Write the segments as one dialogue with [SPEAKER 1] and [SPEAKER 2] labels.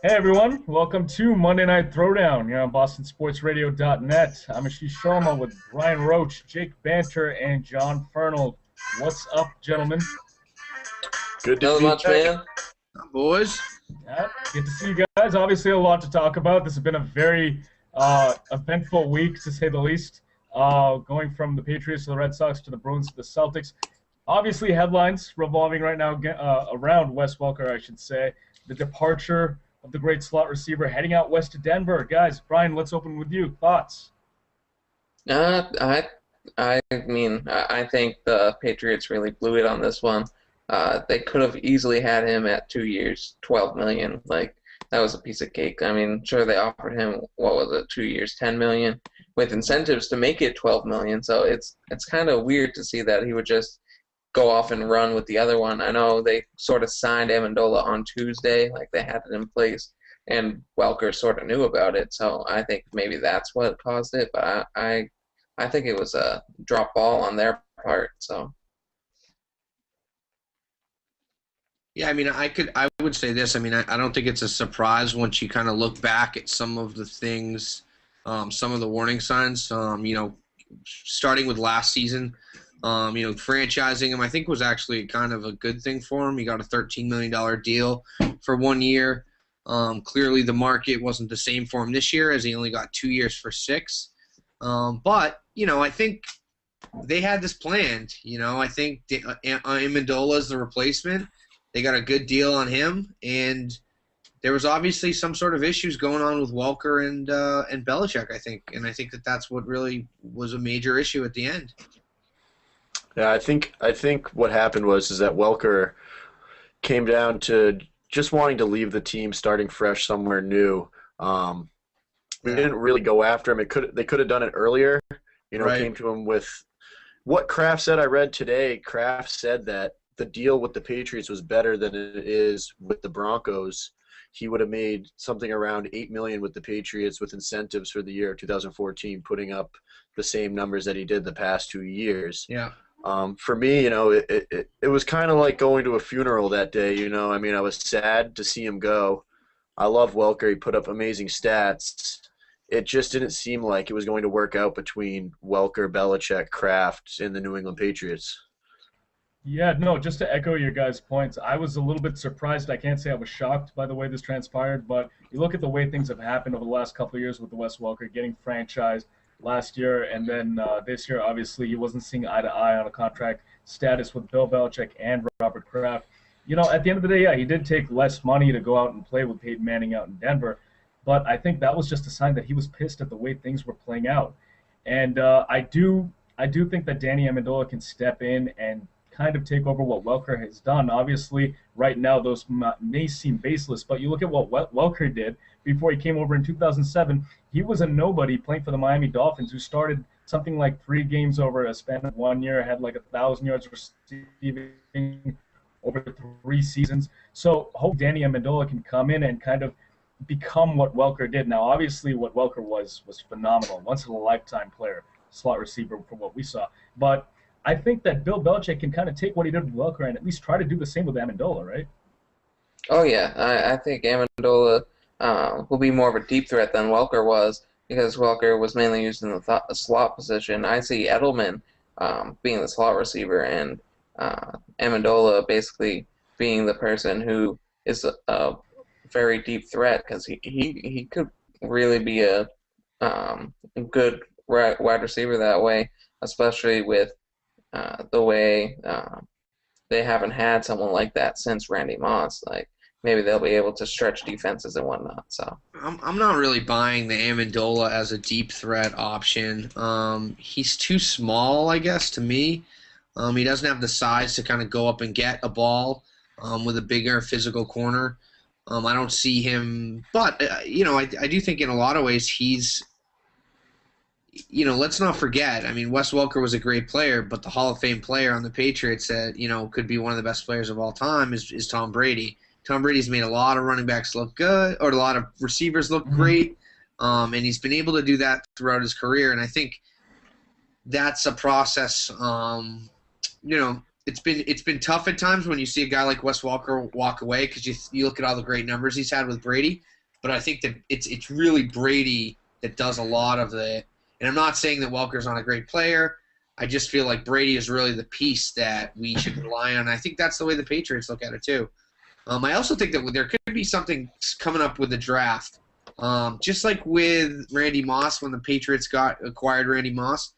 [SPEAKER 1] Hey everyone, welcome to Monday Night Throwdown here on BostonSportsRadio.net. I'm Ashish Sharma with Brian Roach, Jake Banter, and John Fernald. What's up, gentlemen?
[SPEAKER 2] Good to
[SPEAKER 3] Not
[SPEAKER 2] be
[SPEAKER 3] much,
[SPEAKER 2] back.
[SPEAKER 3] man.
[SPEAKER 4] Boys.
[SPEAKER 1] Yeah, good to see you guys. Obviously, a lot to talk about. This has been a very eventful week, to say the least. Going from the Patriots to the Red Sox to the Bruins to the Celtics. Obviously, headlines revolving right now around Wes Welker, I should say. The departure of the great slot receiver heading out west to Denver. Guys, Brian, let's open with you. Thoughts?
[SPEAKER 3] I think the Patriots really blew it on this one. They could have easily had him at 2 years, $12 million. Like, that was a piece of cake. I mean, sure, they offered him, what was it, 2 years, $10 million, with incentives to make it $12 million. So it's kind of weird to see that he would just go off and run with the other one. I know they sort of signed Amendola on Tuesday, like they had it in place, and Welker sort of knew about it. So I think maybe that's what caused it. But I think it was a drop ball on their part. So.
[SPEAKER 4] Yeah, I mean, I would say this. I mean, I don't think it's a surprise once you kind of look back at some of the things, some of the warning signs. Starting with last season, franchising him, I think was actually kind of a good thing for him. He got a $13 million deal for 1 year. Clearly, the market wasn't the same for him this year, as he only got 2 years for $6 million. But I think they had this planned. I think Amendola is the replacement. They got a good deal on him, and there was obviously some sort of issues going on with Welker and Belichick, I think, and I think that's what really was a major issue at the end.
[SPEAKER 2] Yeah, I think what happened was that Welker came down to just wanting to leave the team, starting fresh somewhere new. We didn't really go after him. They could have done it earlier.
[SPEAKER 4] Right.
[SPEAKER 2] Came to him with what Kraft said. I read today. Kraft said that the deal with the Patriots was better than it is with the Broncos. He would have made something around $8 million with the Patriots with incentives for the year 2014, putting up the same numbers that he did the past 2 years.
[SPEAKER 4] Yeah.
[SPEAKER 2] For me, it was kind of like going to a funeral that day. I mean, I was sad to see him go. I love Welker. He put up amazing stats. It just didn't seem like it was going to work out between Welker, Belichick, Kraft, and the New England Patriots.
[SPEAKER 1] Yeah, no, just to echo your guys' points, I was a little bit surprised. I can't say I was shocked by the way this transpired, but you look at the way things have happened over the last couple of years with the Wes Welker getting franchised last year, and then this year, obviously, he wasn't seeing eye to eye on a contract status with Bill Belichick and Robert Kraft. At the end of the day, yeah, he did take less money to go out and play with Peyton Manning out in Denver, but I think that was just a sign that he was pissed at the way things were playing out. And I do think that Danny Amendola can step in and kind of take over what Welker has done. Obviously, right now those may seem baseless, but you look at what Welker did before he came over in 2007. He was a nobody playing for the Miami Dolphins, who started something like 3 games over a span of 1 year, had like 1,000 yards receiving over 3 seasons. So hope Danny Amendola can come in and kind of become what Welker did. Now, obviously, what Welker was phenomenal, once in a lifetime player, slot receiver from what we saw. But I think that Bill Belichick can kind of take what he did with Welker and at least try to do the same with Amendola, right?
[SPEAKER 3] Oh yeah, I think Amendola will be more of a deep threat than Welker was, because Welker was mainly used in the slot position. I see Edelman being the slot receiver, and Amendola basically being the person who is a very deep threat, because he could really be a good wide receiver that way, especially with the way they haven't had someone like that since Randy Moss. Like, maybe they'll be able to stretch defenses and whatnot. So
[SPEAKER 4] I'm not really buying the Amendola as a deep threat option. He's too small, I guess, to me. He doesn't have the size to kind of go up and get a ball with a bigger physical corner. I don't see him, but I do think in a lot of ways he's, let's not forget. I mean, Wes Welker was a great player, but the Hall of Fame player on the Patriots that could be one of the best players of all time is Tom Brady. Tom Brady's made a lot of running backs look good, or a lot of receivers look great, and he's been able to do that throughout his career. And I think that's a process. it's been tough at times when you see a guy like Wes Welker walk away because you look at all the great numbers he's had with Brady, but I think that it's really Brady that does a lot of it. And I'm not saying that Welker's not a great player. I just feel like Brady is really the piece that we should rely on. I think that's the way the Patriots look at it too. I also think that there could be something coming up with the draft, just like with Randy Moss when the Patriots acquired Randy Moss.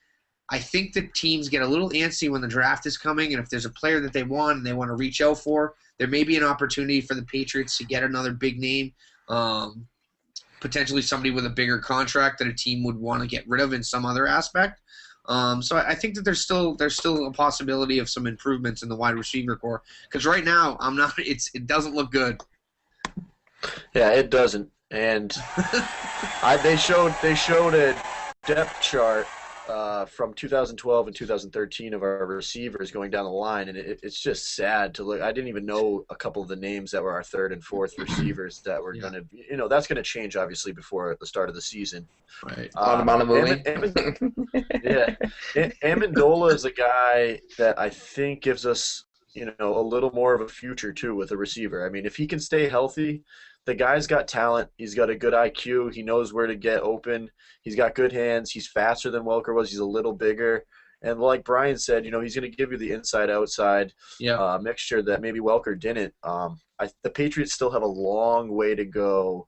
[SPEAKER 4] I think that teams get a little antsy when the draft is coming, and if there's a player that they want and they want to reach out for, there may be an opportunity for the Patriots to get another big name, potentially somebody with a bigger contract that a team would want to get rid of in some other aspect. So I think that there's still a possibility of some improvements in the wide receiver core because right now it doesn't look good.
[SPEAKER 2] Yeah, it doesn't, and they showed a depth chart from 2012 and 2013 of our receivers going down the line, and it's just sad to look. I didn't even know a couple of the names that were our third and fourth receivers that were going to, that's going to change obviously before the start of the season.
[SPEAKER 4] Right.
[SPEAKER 2] Amendola is a guy that I think gives us, a little more of a future too with a receiver. I mean, if he can stay healthy, the guy's got talent. He's got a good IQ. He knows where to get open. He's got good hands. He's faster than Welker was. He's a little bigger. And like Brian said, he's going to give you the inside-outside mixture that maybe Welker didn't. The Patriots still have a long way to go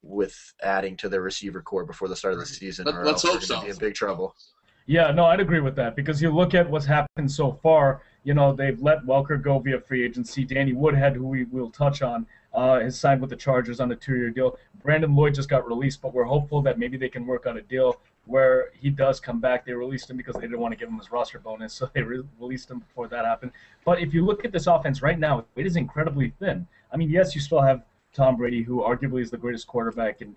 [SPEAKER 2] with adding to their receiver core before the start of the season.
[SPEAKER 4] Let's hope so.
[SPEAKER 2] Be in big trouble.
[SPEAKER 1] Yeah, no, I'd agree with that because you look at what's happened so far. They've let Welker go via free agency. Danny Woodhead, who we will touch on, has signed with the Chargers on a 2-year deal. Brandon Lloyd just got released, but we're hopeful that maybe they can work on a deal where he does come back. They released him because they didn't want to give him his roster bonus, so they released him before that happened. But if you look at this offense right now, it is incredibly thin. I mean, yes, you still have Tom Brady, who arguably is the greatest quarterback in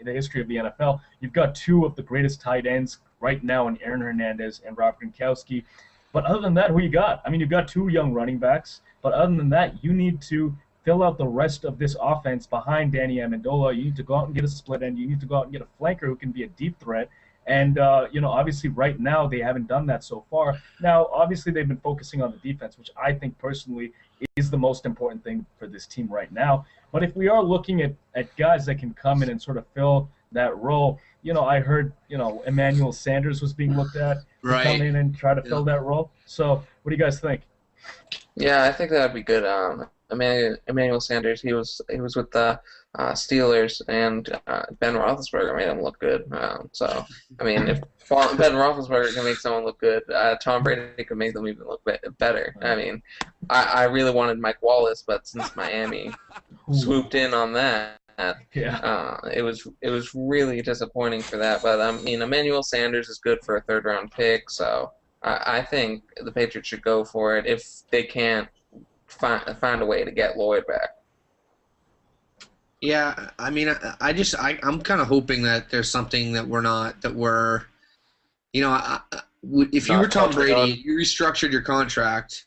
[SPEAKER 1] the history of the NFL. You've got two of the greatest tight ends right now in Aaron Hernandez and Rob Gronkowski. But other than that, who you got? I mean, you've got two young running backs, but other than that, you need to fill out the rest of this offense behind Danny Amendola. You need to go out and get a split end. You need to go out and get a flanker who can be a deep threat. And, obviously right now they haven't done that so far. Now, obviously they've been focusing on the defense, which I think personally is the most important thing for this team right now. But if we are looking at guys that can come in and sort of fill that role, I heard, Emmanuel Sanders was being looked at to come in and try to fill that role. So what do you guys think?
[SPEAKER 3] Yeah, I think that would be good. Emmanuel Sanders, he was with the Steelers, and Ben Roethlisberger made him look good. So, I mean, if Ben Roethlisberger can make someone look good, Tom Brady could make them even look better. I mean, I really wanted Mike Wallace, but since Miami swooped in on that, it was really disappointing for that. But I mean, Emmanuel Sanders is good for a third-round pick, so I think the Patriots should go for it if they can't find a way to get Lloyd back.
[SPEAKER 4] Yeah, I mean, I'm kind of hoping that there's something that if you were Tom Brady, you restructured your contract,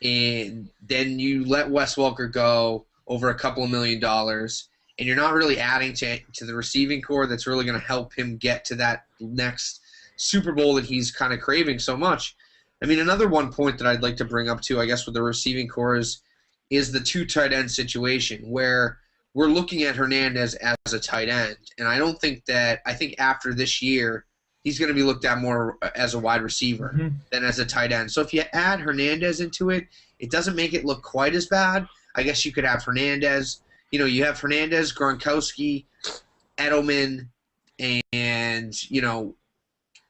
[SPEAKER 4] and then you let Wes Welker go over a couple of $1 million, and you're not really adding to the receiving core that's really going to help him get to that next Super Bowl that he's kind of craving so much. I mean, another one point that I'd like to bring up too, I guess, with the receiving core is the two tight end situation where we're looking at Hernandez as a tight end, and I think after this year he's going to be looked at more as a wide receiver than as a tight end. So if you add Hernandez into it, it doesn't make it look quite as bad. I guess you could have Hernandez. You have Hernandez, Gronkowski, Edelman, and Edelman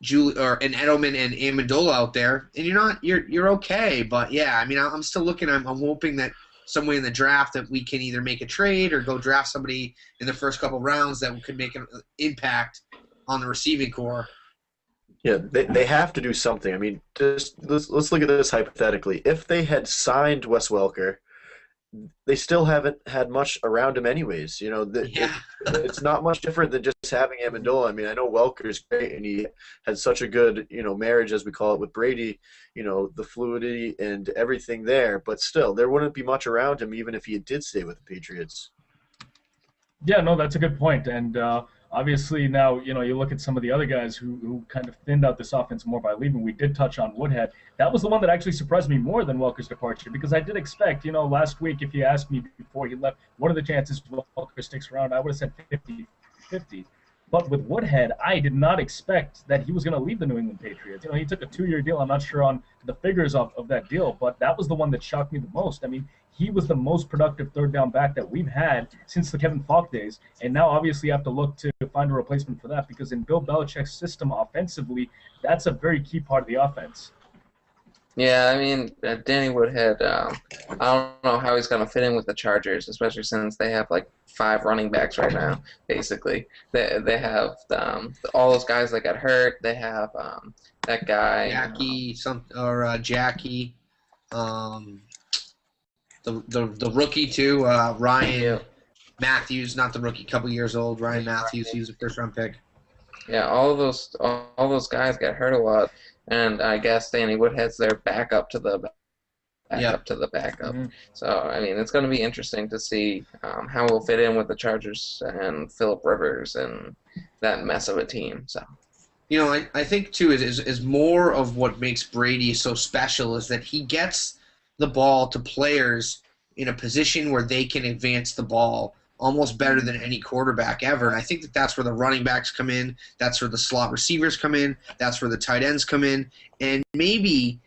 [SPEAKER 4] and Amendola out there, and you're okay. But yeah, I mean, I'm still looking. I'm hoping that some way in the draft that we can either make a trade or go draft somebody in the first couple rounds that could make an impact on the receiving core.
[SPEAKER 2] Yeah, they have to do something. I mean, just let's look at this hypothetically. If they had signed Wes Welker, they still haven't had much around him anyways. It's not much different than just having Amendola. I mean, I know Welker's great, and he had such a good, marriage, as we call it, with Brady, the fluidity and everything there. But still, there wouldn't be much around him even if he did stay with the Patriots.
[SPEAKER 1] Yeah, no, that's a good point. And Obviously, now you look at some of the other guys who kind of thinned out this offense more by leaving. We did touch on Woodhead. That was the one that actually surprised me more than Welker's departure, because I did expect, last week, if you asked me before he left, what are the chances Welker sticks around, I would have said 50-50. But with Woodhead, I did not expect that he was going to leave the New England Patriots. He took a 2-year deal. I'm not sure on the figures of that deal, but that was the one that shocked me the most. I mean, he was the most productive third down back that we've had since the Kevin Falk days. And now, obviously, you have to look to find a replacement for that, because in Bill Belichick's system offensively, that's a very key part of the offense.
[SPEAKER 3] Yeah, I mean, Danny Woodhead, I don't know how he's going to fit in with the Chargers, especially since they have like 5 running backs right now, basically. They have all those guys that got hurt. They have that guy.
[SPEAKER 4] Jackie. The rookie, too, Ryan Matthews, not the rookie, couple years old. Ryan Matthews, he was a first-round pick.
[SPEAKER 3] Yeah, all those guys got hurt a lot. And I guess Danny Woodhead's their backup to the backup.
[SPEAKER 1] Mm-hmm.
[SPEAKER 3] So, I mean, it's going to be interesting to see how we'll fit in with the Chargers and Phillip Rivers and that mess of a team. So,
[SPEAKER 4] I think, too, is more of what makes Brady so special is that he gets the ball to players in a position where they can advance the ball almost better than any quarterback ever. And I think that's where the running backs come in. That's where the slot receivers come in. That's where the tight ends come in. And maybe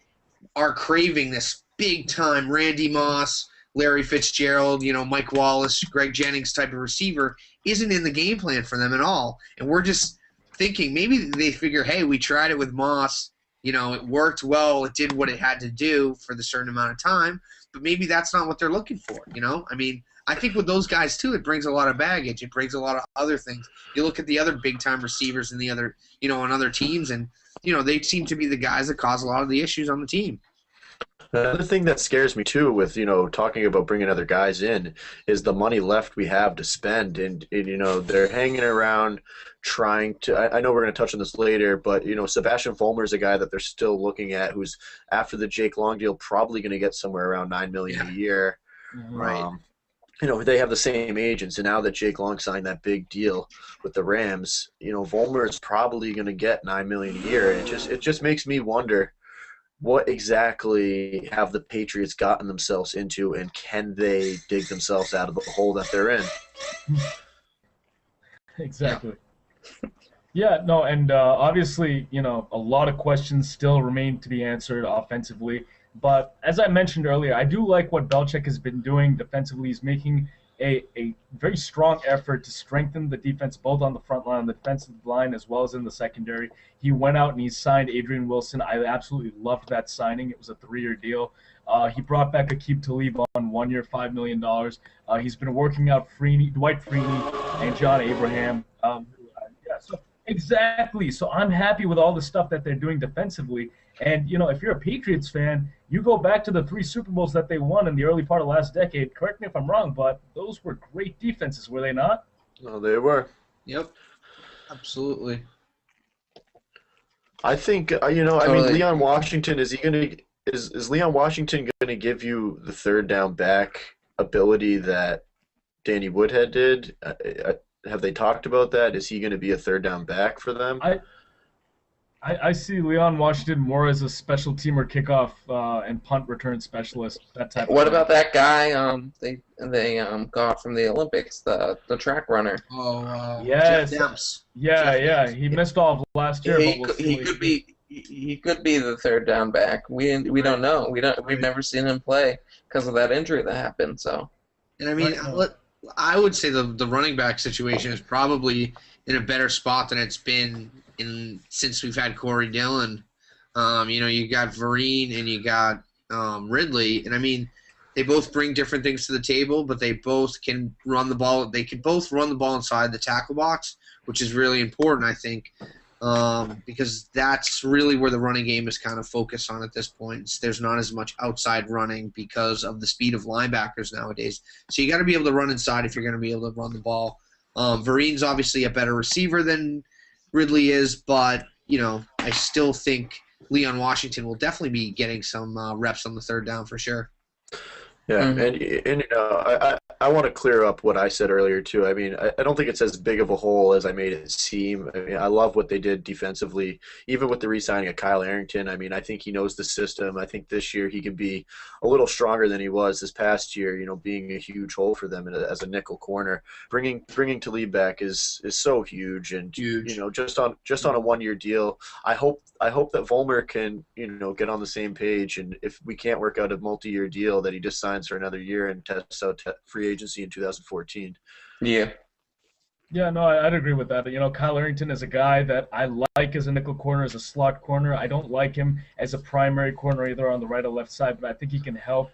[SPEAKER 4] are craving this big-time Randy Moss, Larry Fitzgerald, Mike Wallace, Greg Jennings type of receiver isn't in the game plan for them at all. And we're just thinking maybe they figure, hey, we tried it with Moss. It worked well. It did what it had to do for the certain amount of time. But maybe that's not what they're looking for, I mean, I think with those guys, too, it brings a lot of baggage. It brings a lot of other things. You look at the other big-time receivers in the other, on other teams, and, they seem to be the guys that cause a lot of the issues on the team.
[SPEAKER 2] Another thing that scares me, too, with, talking about bringing other guys in is the money left we have to spend. And they're hanging around trying to – I know we're going to touch on this later, but, Sebastian Vollmer is a guy that they're still looking at who's, after the Jake Long deal, probably going to get somewhere around $9 million a year.
[SPEAKER 4] Right.
[SPEAKER 2] They have the same agents, and now that Jake Long signed that big deal with the Rams, Vollmer is probably going to get $9 million a year. It just makes me wonder, what exactly have the Patriots gotten themselves into, and can they dig themselves out of the hole that they're in?
[SPEAKER 1] Exactly. Yeah, no, and obviously, a lot of questions still remain to be answered offensively. But as I mentioned earlier, I do like what Belichick has been doing defensively. He's making a very strong effort to strengthen the defense, both on the front line, on the defensive line, as well as in the secondary. He went out and he signed Adrian Wilson. I absolutely loved that signing. It was a 3-year deal. He brought back Aqib Talib on 1 year, $5 million. He's been working out Dwight Freeney and John Abraham. Exactly. So I'm happy with all the stuff that they're doing defensively. And, if you're a Patriots fan, you go back to the 3 Super Bowls that they won in the early part of last decade. Correct me if I'm wrong, but those were great defenses, were they not?
[SPEAKER 2] No, they were.
[SPEAKER 4] Yep. Absolutely.
[SPEAKER 2] I think, Leon Washington, is Leon Washington going to give you the third down back ability that Danny Woodhead did? Have they talked about that? Is he going to be a third down back for them?
[SPEAKER 1] I see Leon Washington more as a special teamer, kickoff and punt return specialist. That type.
[SPEAKER 3] What about that guy? They got from the Olympics, the track runner.
[SPEAKER 1] Yes.
[SPEAKER 4] Jeff Demps.
[SPEAKER 1] Yeah. He missed all of last year.
[SPEAKER 3] He could be the third down back. We don't know. We've never seen him play because of that injury that happened. So.
[SPEAKER 4] And I mean, I would say the running back situation is probably in a better spot than it's been since we've had Corey Dillon. You got Vereen and you got Ridley, and I mean, they both bring different things to the table, but they both can run the ball. They can both run the ball inside the tackle box, which is really important, I think, because that's really where the running game is kind of focused on at this point. There's not as much outside running because of the speed of linebackers nowadays. So you got to be able to run inside if you're going to be able to run the ball. Vereen's obviously a better receiver than Ridley is, but, I still think Leon Washington will definitely be getting some reps on the third down for sure.
[SPEAKER 2] Yeah,
[SPEAKER 3] Mhm.
[SPEAKER 2] and I want to clear up what I said earlier too. I mean, I don't think it's as big of a hole as I made it seem. I mean, I love what they did defensively, even with the re-signing of Kyle Arrington. I mean, I think he knows the system. I think this year he can be a little stronger than he was this past year. You know, being a huge hole for them as a nickel corner, bringing Talib back is so huge, and you
[SPEAKER 4] Huge.
[SPEAKER 2] know, just on a 1 year deal. I hope that Volmer can, get on the same page, and if we can't work out a multi-year deal, that he just signs for another year and tests out free agency in 2014.
[SPEAKER 3] Yeah.
[SPEAKER 1] Yeah, no, I'd agree with that. You know, Kyle Arrington is a guy that I like as a nickel corner, as a slot corner. I don't like him as a primary corner either on the right or left side, but I think he can help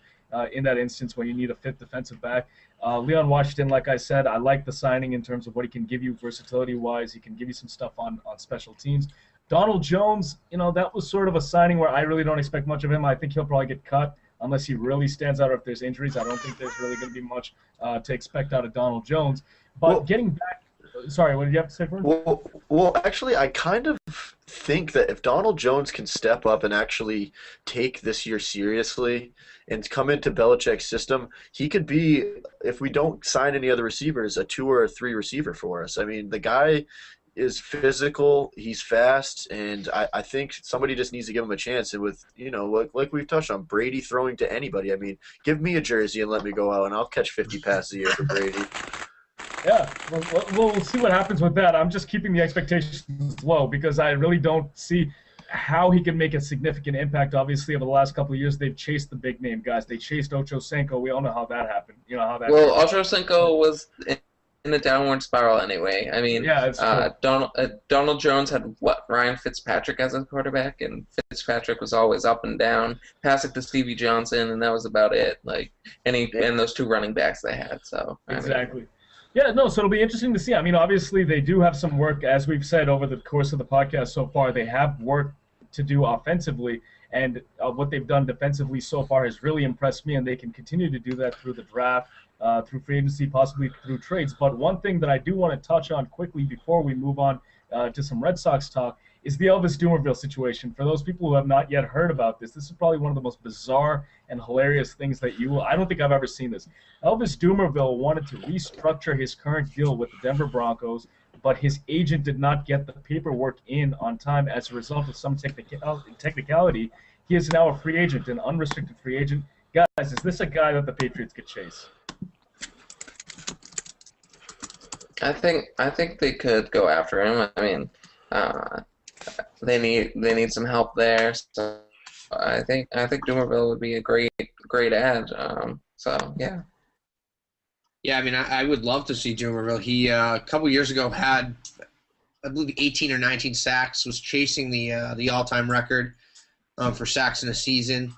[SPEAKER 1] in that instance when you need a fifth defensive back. Leon Washington, like I said, I like the signing in terms of what he can give you versatility-wise. He can give you some stuff on special teams. Donald Jones, that was sort of a signing where I really don't expect much of him. I think he'll probably get cut unless he really stands out or if there's injuries. I don't think there's really going to be much to expect out of Donald Jones. But
[SPEAKER 2] Well,
[SPEAKER 1] getting back. Sorry, what did you have to say, Vern?
[SPEAKER 2] well, actually, I kind of think that if Donald Jones can step up and actually take this year seriously and come into Belichick's system, he could be, if we don't sign any other receivers, a 2 or 3 receiver for us. I mean, the guy is physical, he's fast, and I think somebody just needs to give him a chance. And with, like we've touched on, Brady throwing to anybody, I mean, give me a jersey and let me go out, and I'll catch 50 passes a year for Brady.
[SPEAKER 1] Yeah, we'll see what happens with that. I'm just keeping the expectations low because I really don't see how he can make a significant impact. Obviously, over the last couple of years, they've chased the big name guys. They chased Ocho Cinco. We all know how that happened. You know how that.
[SPEAKER 3] Well, Ochocinco was in a downward spiral anyway. I mean,
[SPEAKER 1] Yeah, it's true.
[SPEAKER 3] Donald Jones had Ryan Fitzpatrick as a quarterback, and Fitzpatrick was always up and down, passing to Stevie Johnson, and that was about it. Like and those two running backs they had. So
[SPEAKER 1] Exactly. Yeah, no, so it'll be interesting to see. I mean, obviously, they do have some work, as we've said over the course of the podcast so far. They have work to do offensively, and what they've done defensively so far has really impressed me, and they can continue to do that through the draft, through free agency, possibly through trades. But one thing that I do want to touch on quickly before we move on to some Red Sox talk is the Elvis Dumervil situation. For those people who have not yet heard about this is probably one of the most bizarre and hilarious things that I don't think I've ever seen this. Elvis Dumervil wanted to restructure his current deal with the Denver Broncos, but his agent did not get the paperwork in on time as a result of some technicality. He is now a free agent, an unrestricted free agent. Guys, is this a guy that the Patriots could chase?
[SPEAKER 3] I think they could go after him. I mean, they need some help there. So I think Dumervil would be a great ad. So yeah.
[SPEAKER 4] Yeah, I mean, I would love to see Dumervil. He a couple years ago had, I believe, 18 or 19 sacks. Was chasing the all-time record for sacks in a season.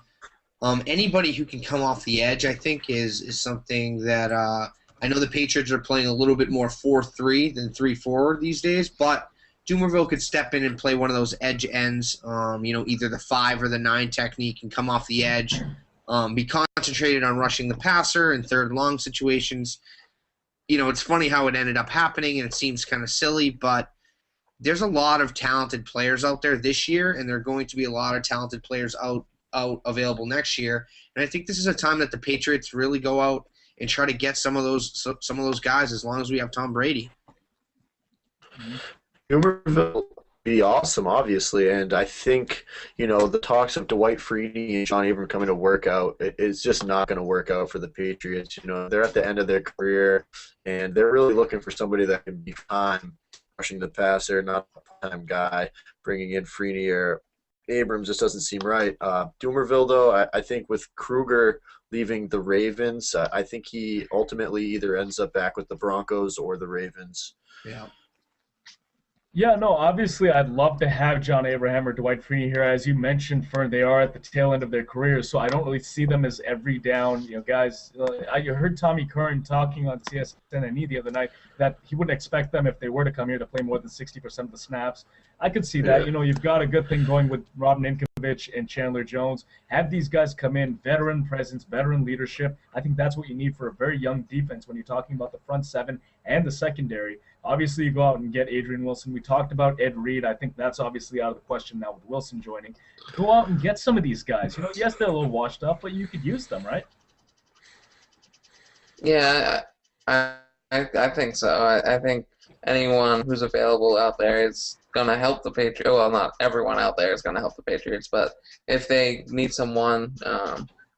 [SPEAKER 4] Anybody who can come off the edge, I think, is something that I know the Patriots are playing a little bit more 4-3 than 3-4 these days, but Dumervil could step in and play one of those edge ends, either the 5 or the 9 technique and come off the edge, be concentrated on rushing the passer in third long situations. It's funny how it ended up happening, and it seems kind of silly, but there's a lot of talented players out there this year, and there are going to be a lot of talented players out available next year. And I think this is a time that the Patriots really go out and try to get some of those guys as long as we have Tom Brady.
[SPEAKER 2] Dumervil would be awesome, obviously, and I think, the talks of Dwight Freeney and John Abram coming to work out, it's just not going to work out for the Patriots. They're at the end of their career, and they're really looking for somebody that can be fine rushing the passer, not a part-time guy. Bringing in Freeney or Abrams just doesn't seem right. Dumervil, though, I think with Kruger leaving the Ravens, I think he ultimately either ends up back with the Broncos or the Ravens.
[SPEAKER 4] Yeah.
[SPEAKER 1] Yeah, no, obviously I'd love to have John Abraham or Dwight Freeney here. As you mentioned, Fern, they are at the tail end of their careers, so I don't really see them as every down, guys. I heard Tommy Curran talking on CSNNE the other night that he wouldn't expect them, if they were to come here, to play more than 60% of the snaps. I could see that.
[SPEAKER 2] Yeah.
[SPEAKER 1] You've got a good thing going with Robin Ninkovich and Chandler Jones. Have these guys come in, veteran presence, veteran leadership. I think that's what you need for a very young defense when you're talking about the front seven and the secondary. Obviously, you go out and get Adrian Wilson. We talked about Ed Reed. I think that's obviously out of the question now with Wilson joining. Go out and get some of these guys. Yes, they're a little washed up, but you could use them, right?
[SPEAKER 3] Yeah, I think so. I think anyone who's available out there is going to help the Patriots. Well, not everyone out there is going to help the Patriots, but if they need someone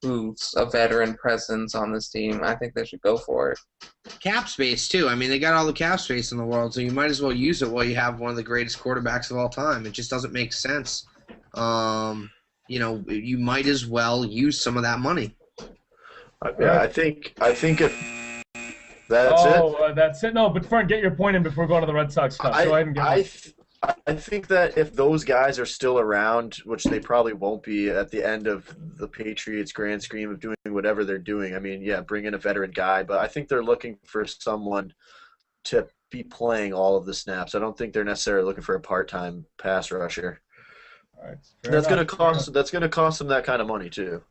[SPEAKER 3] who's a veteran presence on this team, I think they should go for it.
[SPEAKER 4] Cap space too. I mean, they got all the cap space in the world, so you might as well use it while you have one of the greatest quarterbacks of all time. It just doesn't make sense. You might as well use some of that money.
[SPEAKER 2] Yeah, I think if that's it.
[SPEAKER 1] No, but Fern, get your point in before going to the Red Sox stuff. Go ahead and get
[SPEAKER 2] I think that if those guys are still around, which they probably won't be at the end of the Patriots' grand scheme of doing whatever they're doing, I mean, yeah, bring in a veteran guy, but I think they're looking for someone to be playing all of the snaps. I don't think they're necessarily looking for a part-time pass rusher.
[SPEAKER 1] All right,
[SPEAKER 2] that's going to cost them that kind of money too.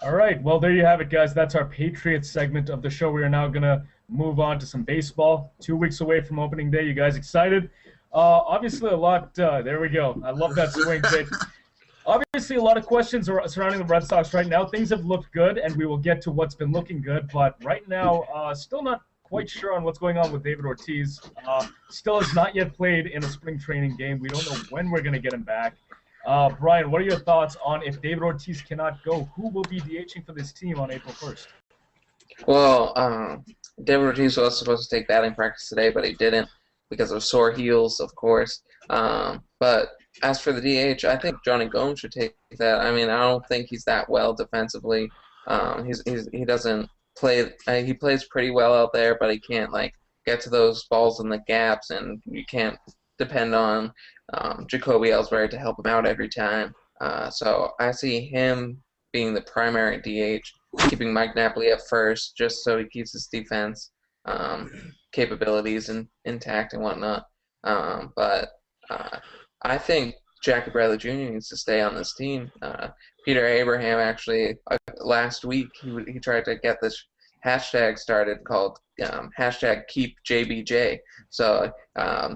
[SPEAKER 1] All right, well, there you have it, guys. That's our Patriots segment of the show. We are now going to move on to some baseball. 2 weeks away from opening day. You guys excited? Obviously, a lot. There we go. I love that swing, Jake. Obviously, a lot of questions surrounding the Red Sox right now. Things have looked good, and we will get to what's been looking good. But right now, still not quite sure on what's going on with David Ortiz. Still has not yet played in a spring training game. We don't know when we're going to get him back. Brian, what are your thoughts on if David Ortiz cannot go, who will be DHing for this team on April 1st?
[SPEAKER 3] Well, David Ortiz was supposed to take batting practice today, but he didn't because of sore heels, of course. But as for the DH, I think Johnny Gomes should take that. I mean, I don't think he's that well defensively. He doesn't play. He plays pretty well out there, but he can't get to those balls in the gaps, and you can't depend on Jacoby Ellsbury to help him out every time. So I see him being the primary DH, keeping Mike Napoli at first, just so he keeps his defense capabilities intact and whatnot. But I think Jackie Bradley Jr. needs to stay on this team. Peter Abraham actually last week he tried to get this hashtag started called hashtag Keep JBJ. So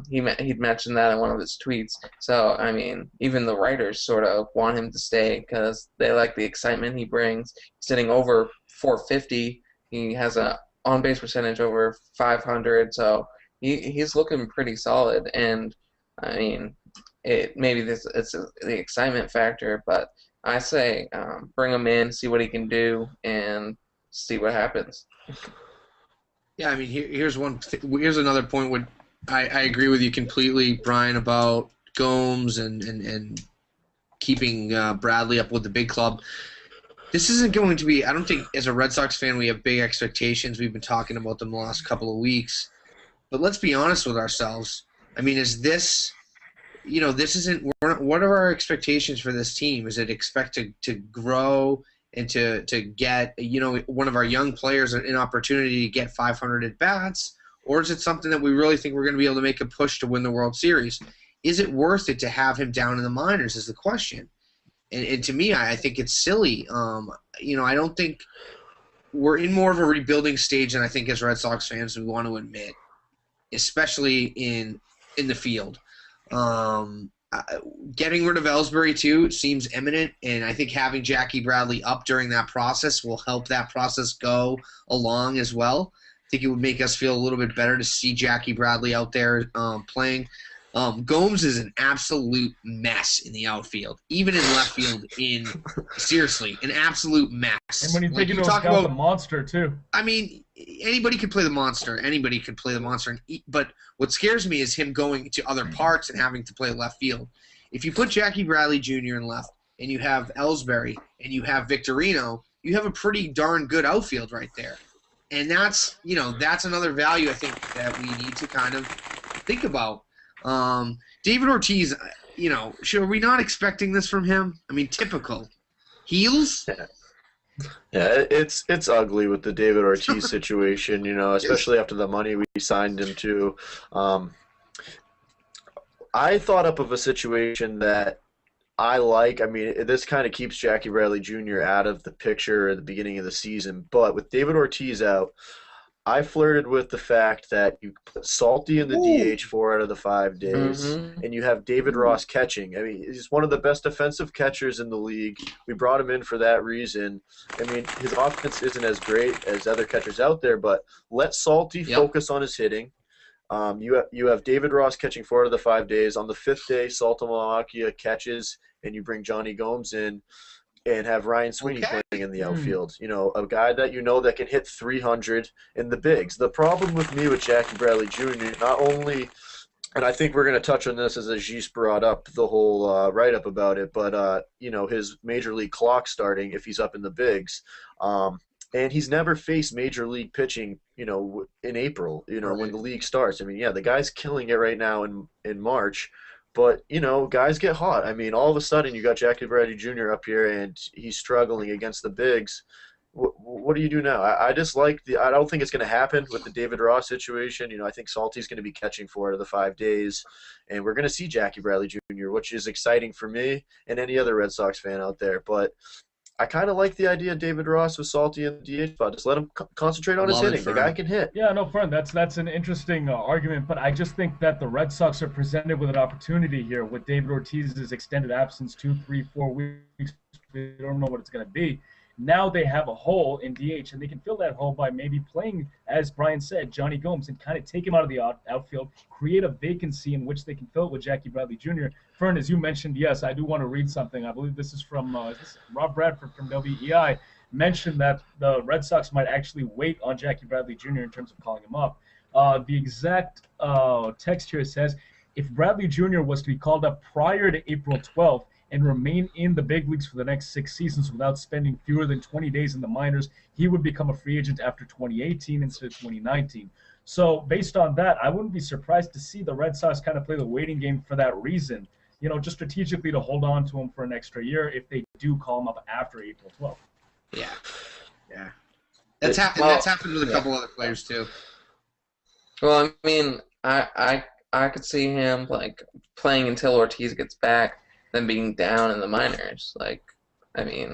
[SPEAKER 3] he'd mentioned that in one of his tweets. So I mean, even the writers sort of want him to stay because they like the excitement he brings. Sitting over 450, he has a on-base percentage over 500, so he's looking pretty solid. And I mean, it's the excitement factor, but I say bring him in, see what he can do, and see what happens.
[SPEAKER 4] Yeah, I mean, here's another point where I agree with you completely, Brian, about Gomes and keeping Bradley up with the big club. This isn't going to be – I don't think as a Red Sox fan we have big expectations. We've been talking about them the last couple of weeks. But let's be honest with ourselves. I mean, is this – this isn't – what are our expectations for this team? Is it expect to grow and to get, one of our young players an opportunity to get 500 at-bats? Or is it something that we really think we're going to be able to make a push to win the World Series? Is it worth it to have him down in the minors is the question. And to me, I think it's silly. I don't think we're in more of a rebuilding stage than I think as Red Sox fans we want to admit, especially in the field. Getting rid of Ellsbury, too, seems imminent, and I think having Jackie Bradley up during that process will help that process go along as well. I think it would make us feel a little bit better to see Jackie Bradley out there playing. Gomes is an absolute mess in the outfield, even in left field. Seriously, an absolute mess.
[SPEAKER 1] And when you think about the monster too.
[SPEAKER 4] I mean, anybody could play the monster. Anybody could play the monster. But what scares me is him going to other parts and having to play left field. If you put Jackie Bradley Jr. in left, and you have Ellsbury, and you have Victorino, you have a pretty darn good outfield right there. And that's another value I think that we need to kind of think about. David Ortiz, are we not expecting this from him? I mean, typical. Heels?
[SPEAKER 2] Yeah, it's ugly with the David Ortiz situation, especially after the money we signed him to. I thought up of a situation that I like. I mean, this kind of keeps Jackie Bradley Jr. out of the picture at the beginning of the season. But with David Ortiz out, I flirted with the fact that you put Salty in the DH 4 out of the 5 days, and you have David Ross catching. I mean, he's one of the best defensive catchers in the league. We brought him in for that reason. I mean, his offense isn't as great as other catchers out there, but let Salty focus on his hitting. You have David Ross catching 4 out of the 5 days. On the 5th day, Saltalamacchia catches, and you bring Johnny Gomes in and have Ryan Sweeney playing in the outfield. You know, a guy that that can hit 300 in the bigs. The problem with me with Jackie Bradley Jr., not only, and I think we're going to touch on this as Ajis brought up the whole write-up about it, but, his major league clock starting if he's up in the bigs. And he's never faced major league pitching, in April, when the league starts. I mean, the guy's killing it right now in March. But, guys get hot. I mean, all of a sudden you got Jackie Bradley Jr. up here and he's struggling against the bigs. What do you do now? I just I don't think it's going to happen with the David Ross situation. I think Salty's going to be catching 4 out of the 5 days. And we're going to see Jackie Bradley Jr., which is exciting for me and any other Red Sox fan out there. But I kind of like the idea of David Ross with Salty in the DH spot. Just let him concentrate on his hitting. The guy can hit.
[SPEAKER 1] Yeah, no, friend, that's an interesting argument, but I just think that the Red Sox are presented with an opportunity here with David Ortiz's extended absence, 2, 3, 4 weeks. We don't know what it's going to be. Now they have a hole in DH, and they can fill that hole by maybe playing, as Brian said, Johnny Gomes, and kind of take him out of the outfield, create a vacancy in which they can fill it with Jackie Bradley Jr. Fern, as you mentioned, yes, I do want to read something. I believe this is from Rob Bradford from WEI, mentioned that the Red Sox might actually wait on Jackie Bradley Jr. in terms of calling him up. The exact text here says, if Bradley Jr. was to be called up prior to April 12th, and remain in the big leagues for the next 6 seasons without spending fewer than 20 days in the minors, he would become a free agent after 2018 instead of 2019. So based on that, I wouldn't be surprised to see the Red Sox kind of play the waiting game for that reason, just strategically to hold on to him for an extra year if they do call him up after April 12th.
[SPEAKER 4] Yeah. That's happened with a couple other players too.
[SPEAKER 3] Well, I mean, I could see him playing until Ortiz gets back, then being down in the minors,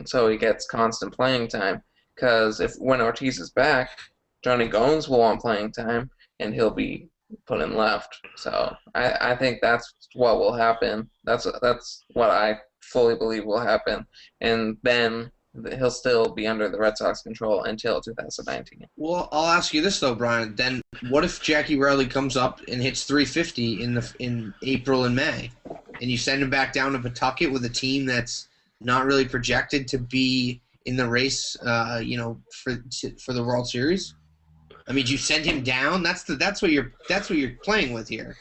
[SPEAKER 3] so he gets constant playing time. Because when Ortiz is back, Johnny Gomes will want playing time, and he'll be put in left. So I think that's what will happen. That's what I fully believe will happen, and then he'll still be under the Red Sox control until 2019.
[SPEAKER 4] Well, I'll ask you this though, Brian. Then what if Jackie Bradley comes up and hits 350 in April and May, and you send him back down to Pawtucket with a team that's not really projected to be in the race, for the World Series? I mean, do you send him down? That's what you're playing with here.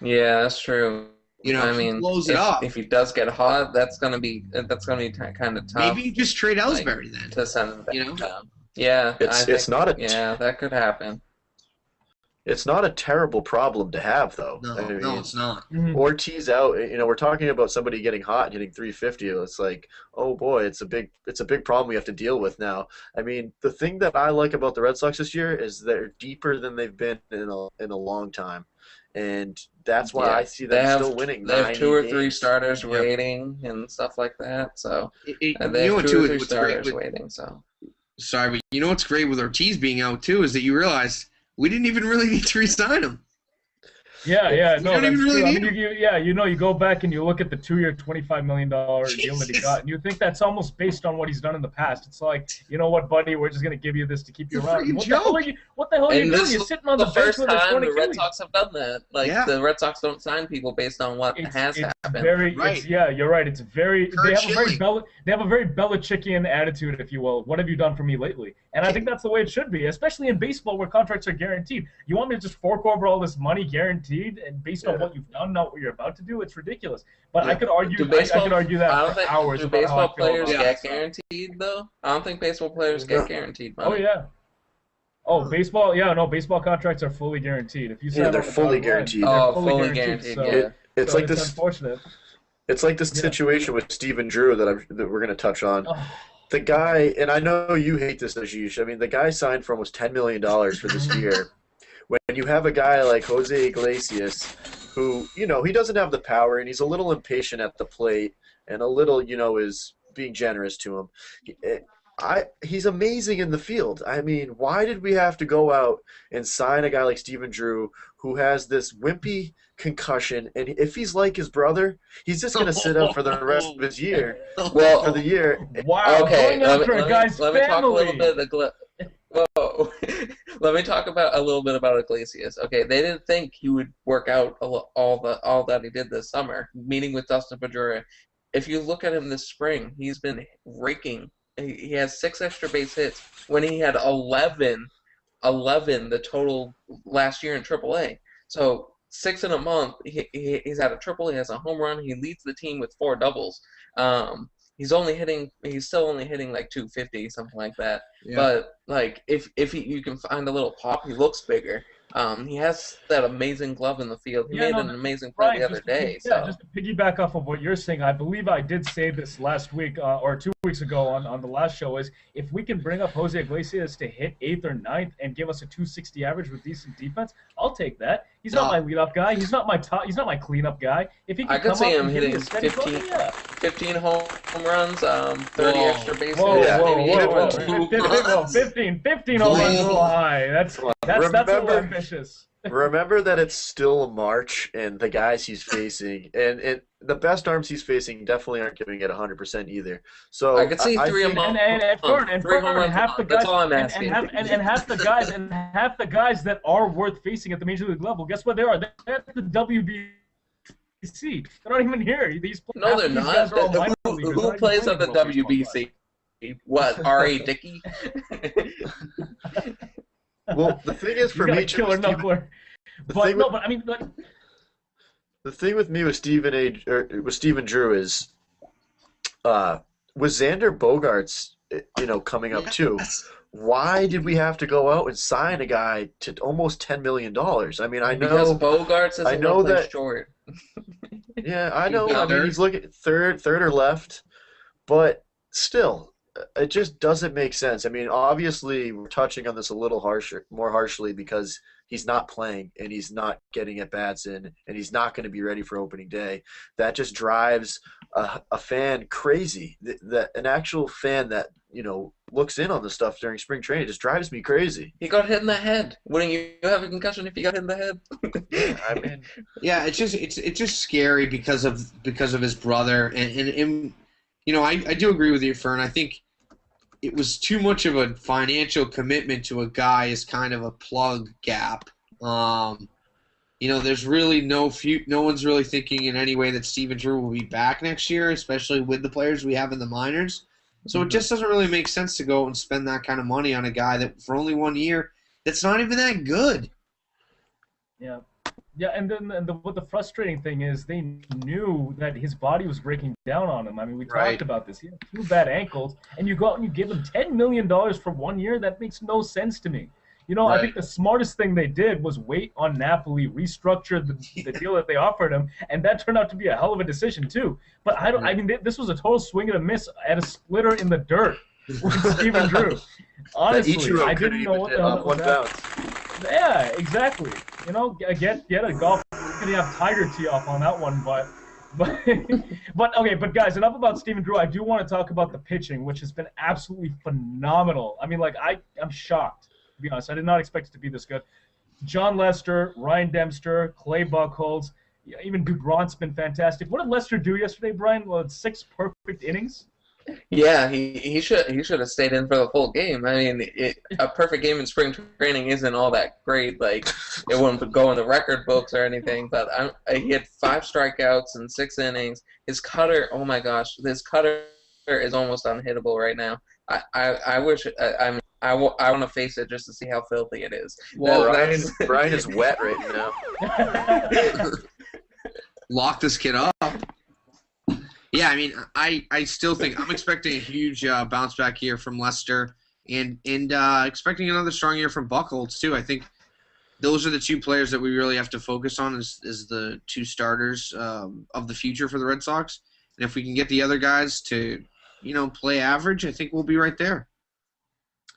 [SPEAKER 3] Yeah, that's true.
[SPEAKER 4] I mean, blows it up.
[SPEAKER 3] If he does get hot, that's gonna be kind of tough.
[SPEAKER 4] Maybe you just trade Ellsbury then
[SPEAKER 3] to send him back down. Yeah, that could happen.
[SPEAKER 2] It's not a terrible problem to have, though.
[SPEAKER 4] No, it's not.
[SPEAKER 2] Ortiz out. We're talking about somebody getting hot and hitting 350. It's like, oh boy, it's a big problem we have to deal with now. I mean, the thing that I like about the Red Sox this year is they're deeper than they've been in a long time, and that's why I see them still winning.
[SPEAKER 3] They have 2 or 3 starters waiting and stuff like that. So they have 2 or 3 starters waiting. So
[SPEAKER 4] sorry, but what's great with Ortiz being out too is that you realize we didn't even really need to re-sign him.
[SPEAKER 1] Yeah, no, that's true. I mean, you go back and you look at the 2-year, $25 million deal that he got, and you think that's almost based on what he's done in the past. It's like, you know what, buddy, we're just going to give you this to keep you around. What the hell are you doing? You're sitting on the bench with a 20
[SPEAKER 3] the Red Sox have done that. The Red Sox don't sign people based on what has happened.
[SPEAKER 1] You're right. It's very. They have a very Belichickian attitude, if you will. What have you done for me lately? And I think that's the way it should be, especially in baseball where contracts are guaranteed. You want me to just fork over all this money guaranteed? And based on what you've done, not what you're about to do, it's ridiculous. But I could argue. I could argue that for hours.
[SPEAKER 3] Do baseball players get guaranteed though? I don't think baseball players get guaranteed money.
[SPEAKER 1] Oh yeah. Oh, baseball. Yeah, no. Baseball contracts are fully guaranteed. If you
[SPEAKER 2] they're fully guaranteed.
[SPEAKER 3] Oh, fully guaranteed.
[SPEAKER 2] So, it's like this.
[SPEAKER 1] Unfortunate.
[SPEAKER 2] It's like this situation with Stephen Drew that we're going to touch on. The guy, and I know you hate this, Ashish. I mean, the guy signed for almost $10 million for this year. When you have a guy like Jose Iglesias, who, he doesn't have the power, and he's a little impatient at the plate, and a little, is being generous to him. he's amazing in the field. I mean, why did we have to go out and sign a guy like Stephen Drew who has this wimpy concussion? And if he's like his brother, he's just going to sit out for the rest of his year.
[SPEAKER 3] Well,
[SPEAKER 2] for the year.
[SPEAKER 1] Wow,
[SPEAKER 3] okay,
[SPEAKER 1] going after a guy's
[SPEAKER 3] let me talk a little
[SPEAKER 1] family.
[SPEAKER 3] bit. Whoa. Let me talk about a little bit about Iglesias. Okay, they didn't think he would work out all that he did this summer, meeting with Dustin Pedroia. If you look at him this spring, he's been raking. He has 6 extra base hits when he had 11 the total last year in AAA. So 6 in a month. He's at a triple. He has a home run. He leads the team with 4 doubles. He's still only hitting like 250, something like that. Yeah. But like if you can find a little pop, he looks bigger. He has that amazing glove in the field. He made an amazing play the other day.
[SPEAKER 1] Just to piggyback off of what you're saying, I believe I did say this last week or 2 weeks ago on the last show, is if we can bring up Jose Iglesias to hit 8th or 9th and give us a 260 average with decent defense, I'll take that. He's not my leadoff guy. He's not my cleanup guy. If he can
[SPEAKER 3] I could see him hitting 15 home runs, 30 extra base hits. 15 home runs is a little high. That's a little ambitious.
[SPEAKER 2] Remember that it's still March, and the guys he's facing, and the best arms he's facing definitely aren't giving it 100% either. So
[SPEAKER 3] I could see 3 a month.
[SPEAKER 1] And half the guys,
[SPEAKER 3] that's all I'm asking.
[SPEAKER 1] And half the guys that are worth facing at the major league level, guess what they are? They're at the WBC. They're not even here.
[SPEAKER 3] No, they're not. Who plays at the WBC? What, R.A. Dickey?
[SPEAKER 2] Well, the thing is, for me,
[SPEAKER 1] killer knuckler. But I mean, like,
[SPEAKER 2] the thing with me with Stephen Drew is, was Xander Bogaerts, coming up too. Why did we have to go out and sign a guy to almost $10 million? I mean, I know
[SPEAKER 3] because Bogaerts is that short.
[SPEAKER 2] Yeah, I know. I mean, he's looking third or left, but still. It just doesn't make sense. I mean, obviously, we're touching on this a little more harshly because he's not playing and he's not getting at bats in, and he's not going to be ready for opening day. That just drives a fan crazy. An actual fan that looks in on the stuff during spring training just drives me crazy.
[SPEAKER 3] He got hit in the head. Wouldn't you have a concussion if you got hit in the head?
[SPEAKER 2] I mean,
[SPEAKER 4] yeah, it's just scary because of his brother and I do agree with you, Fern. I think it was too much of a financial commitment to a guy as kind of a plug gap. There's really no one's really thinking in any way that Stephen Drew will be back next year, especially with the players we have in the minors. So it just doesn't really make sense to go and spend that kind of money on a guy that for only 1 year that's not even that good.
[SPEAKER 1] Yeah. Yeah, and then what the frustrating thing is, they knew that his body was breaking down on him. I mean, we talked about this. He had 2 bad ankles, and you go out and you give him $10 million for 1 year? That makes no sense to me. I think the smartest thing they did was wait on Napoli, restructure the deal that they offered him, and that turned out to be a hell of a decision too. But I mean, this was a total swing and a miss at a splitter in the dirt with Stephen Drew. Honestly, I didn't know what the hell was that. Yeah, exactly. Get a golf. Gonna have Tiger tee off on that one, but okay. But guys, enough about Stephen Drew. I do want to talk about the pitching, which has been absolutely phenomenal. I mean, like I'm shocked, to be honest. I did not expect it to be this good. John Lester, Ryan Dempster, Clay Buchholz, even Dubront's been fantastic. What did Lester do yesterday, Brian? Well, it's 6 perfect innings.
[SPEAKER 3] Yeah, he should have stayed in for the full game. I mean, a perfect game in spring training isn't all that great. Like, it wouldn't go in the record books or anything. But he had 5 strikeouts in 6 innings. His cutter, oh my gosh, his cutter is almost unhittable right now. I wish. I want to face it just to see how filthy it is.
[SPEAKER 2] Well, Brian is wet right now.
[SPEAKER 4] Lock this kid up. Yeah, I mean, I still think I'm expecting a huge bounce back here from Lester, and expecting another strong year from Buchholz too. I think those are the 2 players that we really have to focus on is the 2 starters of the future for the Red Sox. And if we can get the other guys to, play average, I think we'll be right there.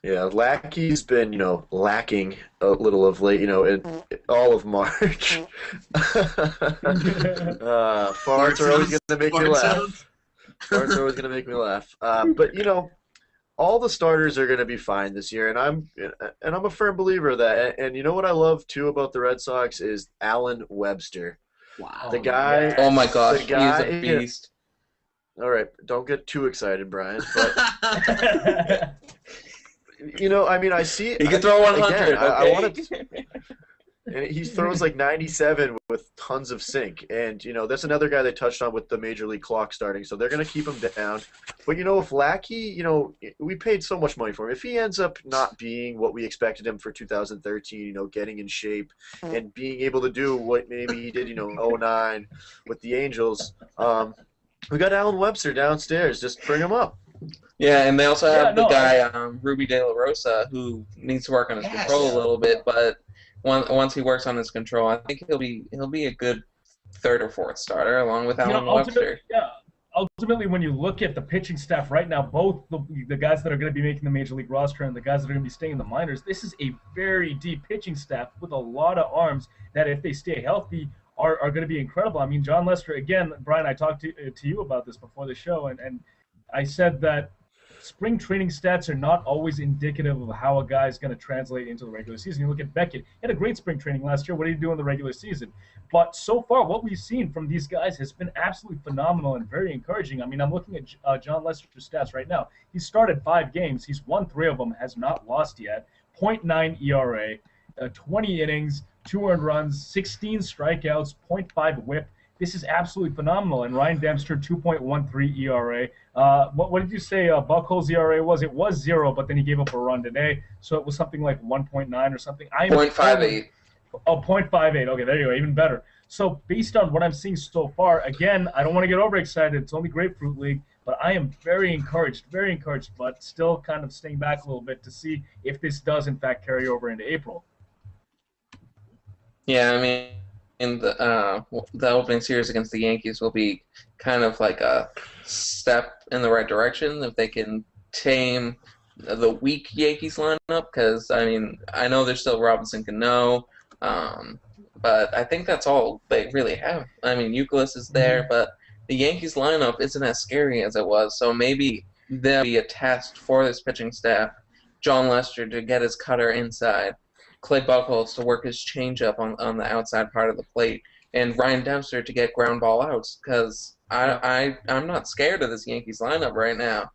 [SPEAKER 2] Yeah, Lackey's been, lacking a little of late, in all of March. Farts are always going to make me laugh. Farts are always going to make me laugh. But, all the starters are going to be fine this year, and I'm a firm believer of that. And you know what I love too about the Red Sox is Alan Webster.
[SPEAKER 4] Wow.
[SPEAKER 2] The guy.
[SPEAKER 3] Oh my gosh,
[SPEAKER 2] the guy,
[SPEAKER 3] he's a beast.
[SPEAKER 2] All right, don't get too excited, Brian. But you know, I mean, I see it.
[SPEAKER 3] He can throw 100.
[SPEAKER 2] Again, I want
[SPEAKER 3] okay?
[SPEAKER 2] to. And he throws like 97 with tons of sink. And, you know, that's another guy they touched on with the major league clock starting. So they're going to keep him down. But, you know, if Lackey, you know, we paid so much money for him. If he ends up not being what we expected him for 2013, you know, getting in shape and being able to do what maybe he did, you know, 09 with the Angels, we got Alan Webster downstairs. Just bring him up.
[SPEAKER 3] Yeah, and they also have the guy, Ruby De La Rosa, who needs to work on his control a little bit, but once he works on his control, I think he'll be a good third or fourth starter along with Alan Webster.
[SPEAKER 1] Yeah, ultimately, when you look at the pitching staff right now, both the guys that are going to be making the major league roster and the guys that are going to be staying in the minors, this is a very deep pitching staff with a lot of arms that, if they stay healthy, are going to be incredible. I mean, John Lester, again, Brian, I talked to you about this before the show, and I said that spring training stats are not always indicative of how a guy is going to translate into the regular season. You look at Beckett. He had a great spring training last year. What did he do in the regular season? But so far, what we've seen from these guys has been absolutely phenomenal and very encouraging. I mean, I'm looking at John Lester's stats right now. He's started 5 games. He's won 3 of them, has not lost yet. 0.9 ERA, 20 innings, 2 earned runs, 16 strikeouts, 0.5 whip. This is absolutely phenomenal. And Ryan Dempster, 2.13 ERA. What did you say Buckholz's ERA was? It was 0, but then he gave up a run today. So it was something like 1.9 or something.
[SPEAKER 3] 0.58.
[SPEAKER 1] Oh, 0.58. Okay, there you go. Even better. So based on what I'm seeing so far, again, I don't want to get overexcited. It's only Grapefruit League. But I am very encouraged, but still kind of staying back a little bit to see if this does, in fact, carry over into April.
[SPEAKER 3] Yeah, I mean, in the opening series against the Yankees will be kind of like a step in the right direction if they can tame the weak Yankees lineup. Because I mean, I know there's still Robinson Cano, but I think that's all they really have. I mean, Euclid is there, but the Yankees lineup isn't as scary as it was. So maybe there'll be a test for this pitching staff. John Lester to get his cutter inside. Clay Buchholz to work his changeup on the outside part of the plate, and Ryan Dempster to get ground ball outs, because I'm not scared of this Yankees lineup right now.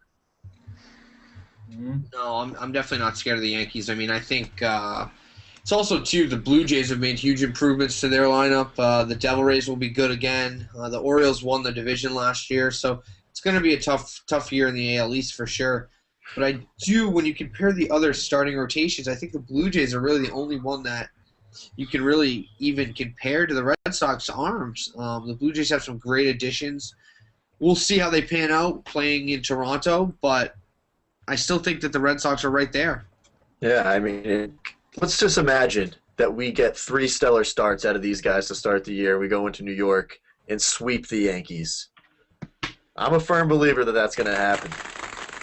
[SPEAKER 4] No, I'm definitely not scared of the Yankees. I mean, I think it's also, too, the Blue Jays have made huge improvements to their lineup. The Devil Rays will be good again. The Orioles won the division last year, so it's going to be a tough year in the AL East for sure. But I do, when you compare the other starting rotations, I think the Blue Jays are really the only one that you can really even compare to the Red Sox arms. The Blue Jays have some great additions. We'll see how they pan out playing in Toronto, but I still think that the Red Sox are right there.
[SPEAKER 2] Yeah, I mean, let's just imagine that we get 3 stellar starts out of these guys to start the year. We go into New York and sweep the Yankees. I'm a firm believer that that's going to happen.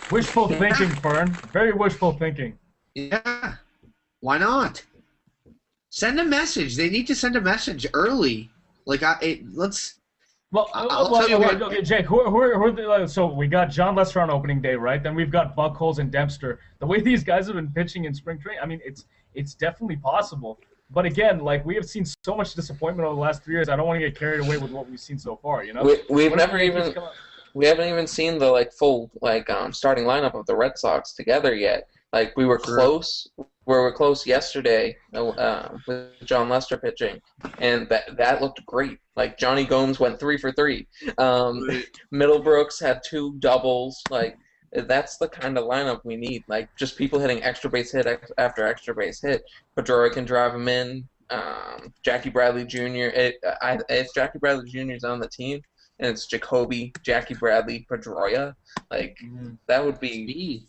[SPEAKER 1] Wishful thinking, Fern. Very wishful thinking.
[SPEAKER 4] Yeah. Why not? Send a message. They need to send a message early. Like, let's.
[SPEAKER 1] Well,
[SPEAKER 4] I'll tell you what.
[SPEAKER 1] Okay, Jake, who are the, so we got John Lester on opening day, right? Then we've got Buchholz and Dempster. The way these guys have been pitching in spring training, I mean, it's definitely possible. But again, like, we have seen so much disappointment over the last 3 years. I don't want to get carried away with what we've seen so far. You know,
[SPEAKER 3] we haven't even seen the full starting lineup of the Red Sox together yet. Like, we were close. We were close yesterday with John Lester pitching, and that looked great. Like, Johnny Gomes went 3 for 3. Middlebrooks had 2 doubles. Like, that's the kind of lineup we need. Like, just people hitting extra base hit after extra base hit. Pedroia can drive them in. Jackie Bradley Jr. If Jackie Bradley Jr. is on the team, and it's Jacoby, Jackie Bradley, Pedroia, that would be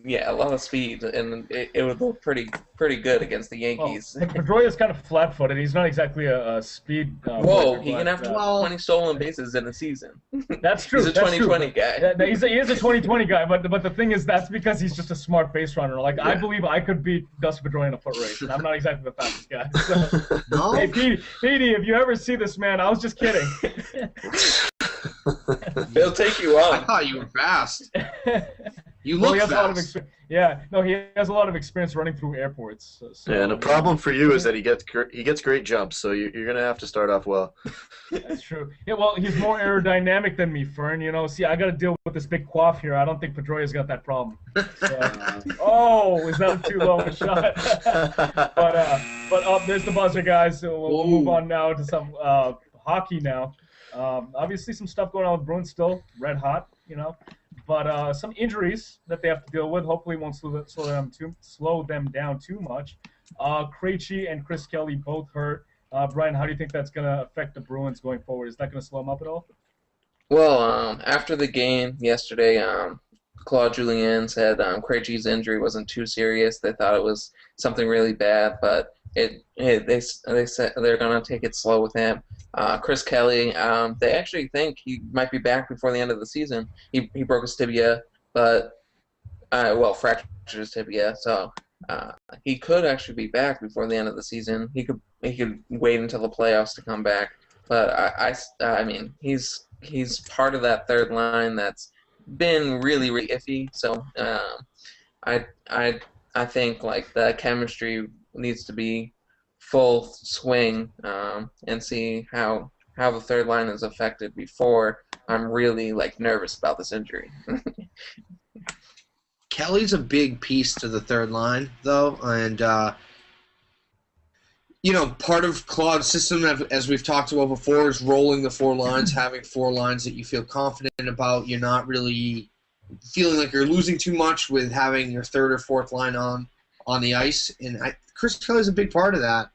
[SPEAKER 3] a lot of speed, and it would look pretty good against the Yankees.
[SPEAKER 1] Well, Pedroia's kind of flat-footed. He's not exactly a speed.
[SPEAKER 3] He can have 20 stolen bases in a season.
[SPEAKER 1] That's true.
[SPEAKER 3] He's a 2020 guy.
[SPEAKER 1] He is a 2020 guy, but the thing is, that's because he's just a smart base runner. Like, I believe I could beat Dustin Pedroia in a foot race, and I'm not exactly the fastest guy. So.
[SPEAKER 4] No?
[SPEAKER 1] Hey, Petey, if you ever see this, man, I was just kidding.
[SPEAKER 3] He'll take you on.
[SPEAKER 4] I thought you were fast. You
[SPEAKER 1] Well,
[SPEAKER 4] look
[SPEAKER 1] he has a lot of
[SPEAKER 4] fast.
[SPEAKER 1] experience. Yeah, no, he has a lot of experience running through airports.
[SPEAKER 2] Yeah, and the problem for you is that he gets great jumps, so you're gonna have to start off well.
[SPEAKER 1] That's true. Yeah, well, he's more aerodynamic than me, Fern. See, I got to deal with this big quaff here. I don't think Pedroia's got that problem. So, oh, is that too low a shot? but there's the buzzer, guys. So we'll move on now to some hockey now. Obviously, some stuff going on with Bruins still, red hot, but some injuries that they have to deal with. Hopefully, it won't slow them down too much. Krejci and Chris Kelly both hurt. Brian, how do you think that's going to affect the Bruins going forward? Is that going to slow them up at all?
[SPEAKER 3] Well, after the game yesterday, Claude Julien said Krejci's injury wasn't too serious. They thought it was something really bad, but they said they're going to take it slow with him. Chris Kelly, they actually think he might be back before the end of the season. He broke his tibia, but fractured his tibia, so he could actually be back before the end of the season. He could wait until the playoffs to come back, but I mean he's part of that third line that's been really, really iffy. So I think like the chemistry needs to be full swing and see how the third line is affected before I'm really like nervous about this injury.
[SPEAKER 4] Kelly's a big piece to the third line, though, and part of Claude's system, as we've talked about before, is rolling the four lines, having four lines that you feel confident about. You're not really feeling like you're losing too much with having your third or fourth line on the ice, and Chris Kelly's a big part of that.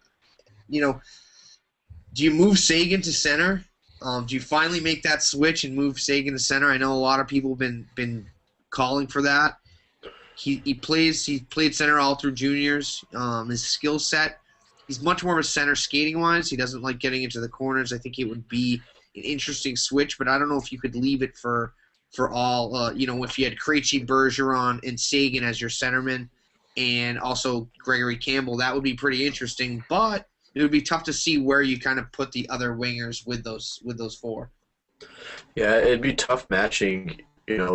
[SPEAKER 4] Do you move Sagan to center? Do you finally make that switch and move Sagan to center? I know a lot of people have been calling for that. He played center all through juniors. His skill set, he's much more of a center skating wise. He doesn't like getting into the corners. I think it would be an interesting switch, but I don't know if you could leave it for all. If you had Krejci, Bergeron, and Sagan as your centerman, and also Gregory Campbell, that would be pretty interesting. But it would be tough to see where you kind of put the other wingers with those four.
[SPEAKER 2] Yeah, it'd be tough matching.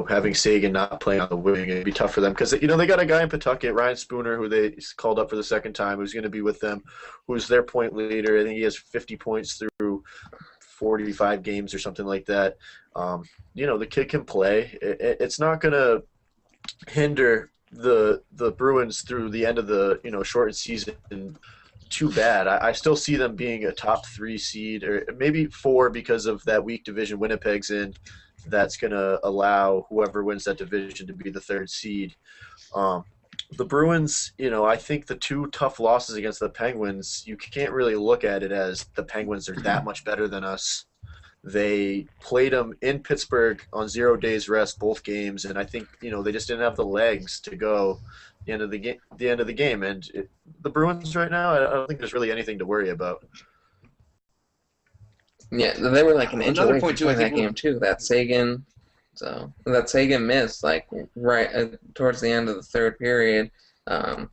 [SPEAKER 2] Having Sagan not playing on the wing, it'd be tough for them because they got a guy in Pawtucket, Ryan Spooner, who they called up for the second time, who's going to be with them, who's their point leader. I think he has 50 points through 45 games or something like that. The kid can play. It's not going to hinder the Bruins through the end of the shortened season too bad. I still see them being a top 3 seed or maybe 4 because of that weak division Winnipeg's in. That's going to allow whoever wins that division to be the 3rd seed. The Bruins, I think the 2 tough losses against the Penguins, you can't really look at it as the Penguins are that much better than us. They played them in Pittsburgh on 0 days rest both games, and I think they just didn't have the legs to go the end of the game. And the Bruins right now, I don't think there's really anything to worry about.
[SPEAKER 3] Yeah, they were like an inch
[SPEAKER 4] Another
[SPEAKER 3] away
[SPEAKER 4] point
[SPEAKER 3] from
[SPEAKER 4] too, I
[SPEAKER 3] winning that
[SPEAKER 4] think
[SPEAKER 3] game too. That Sagan missed like right towards the end of the third period. That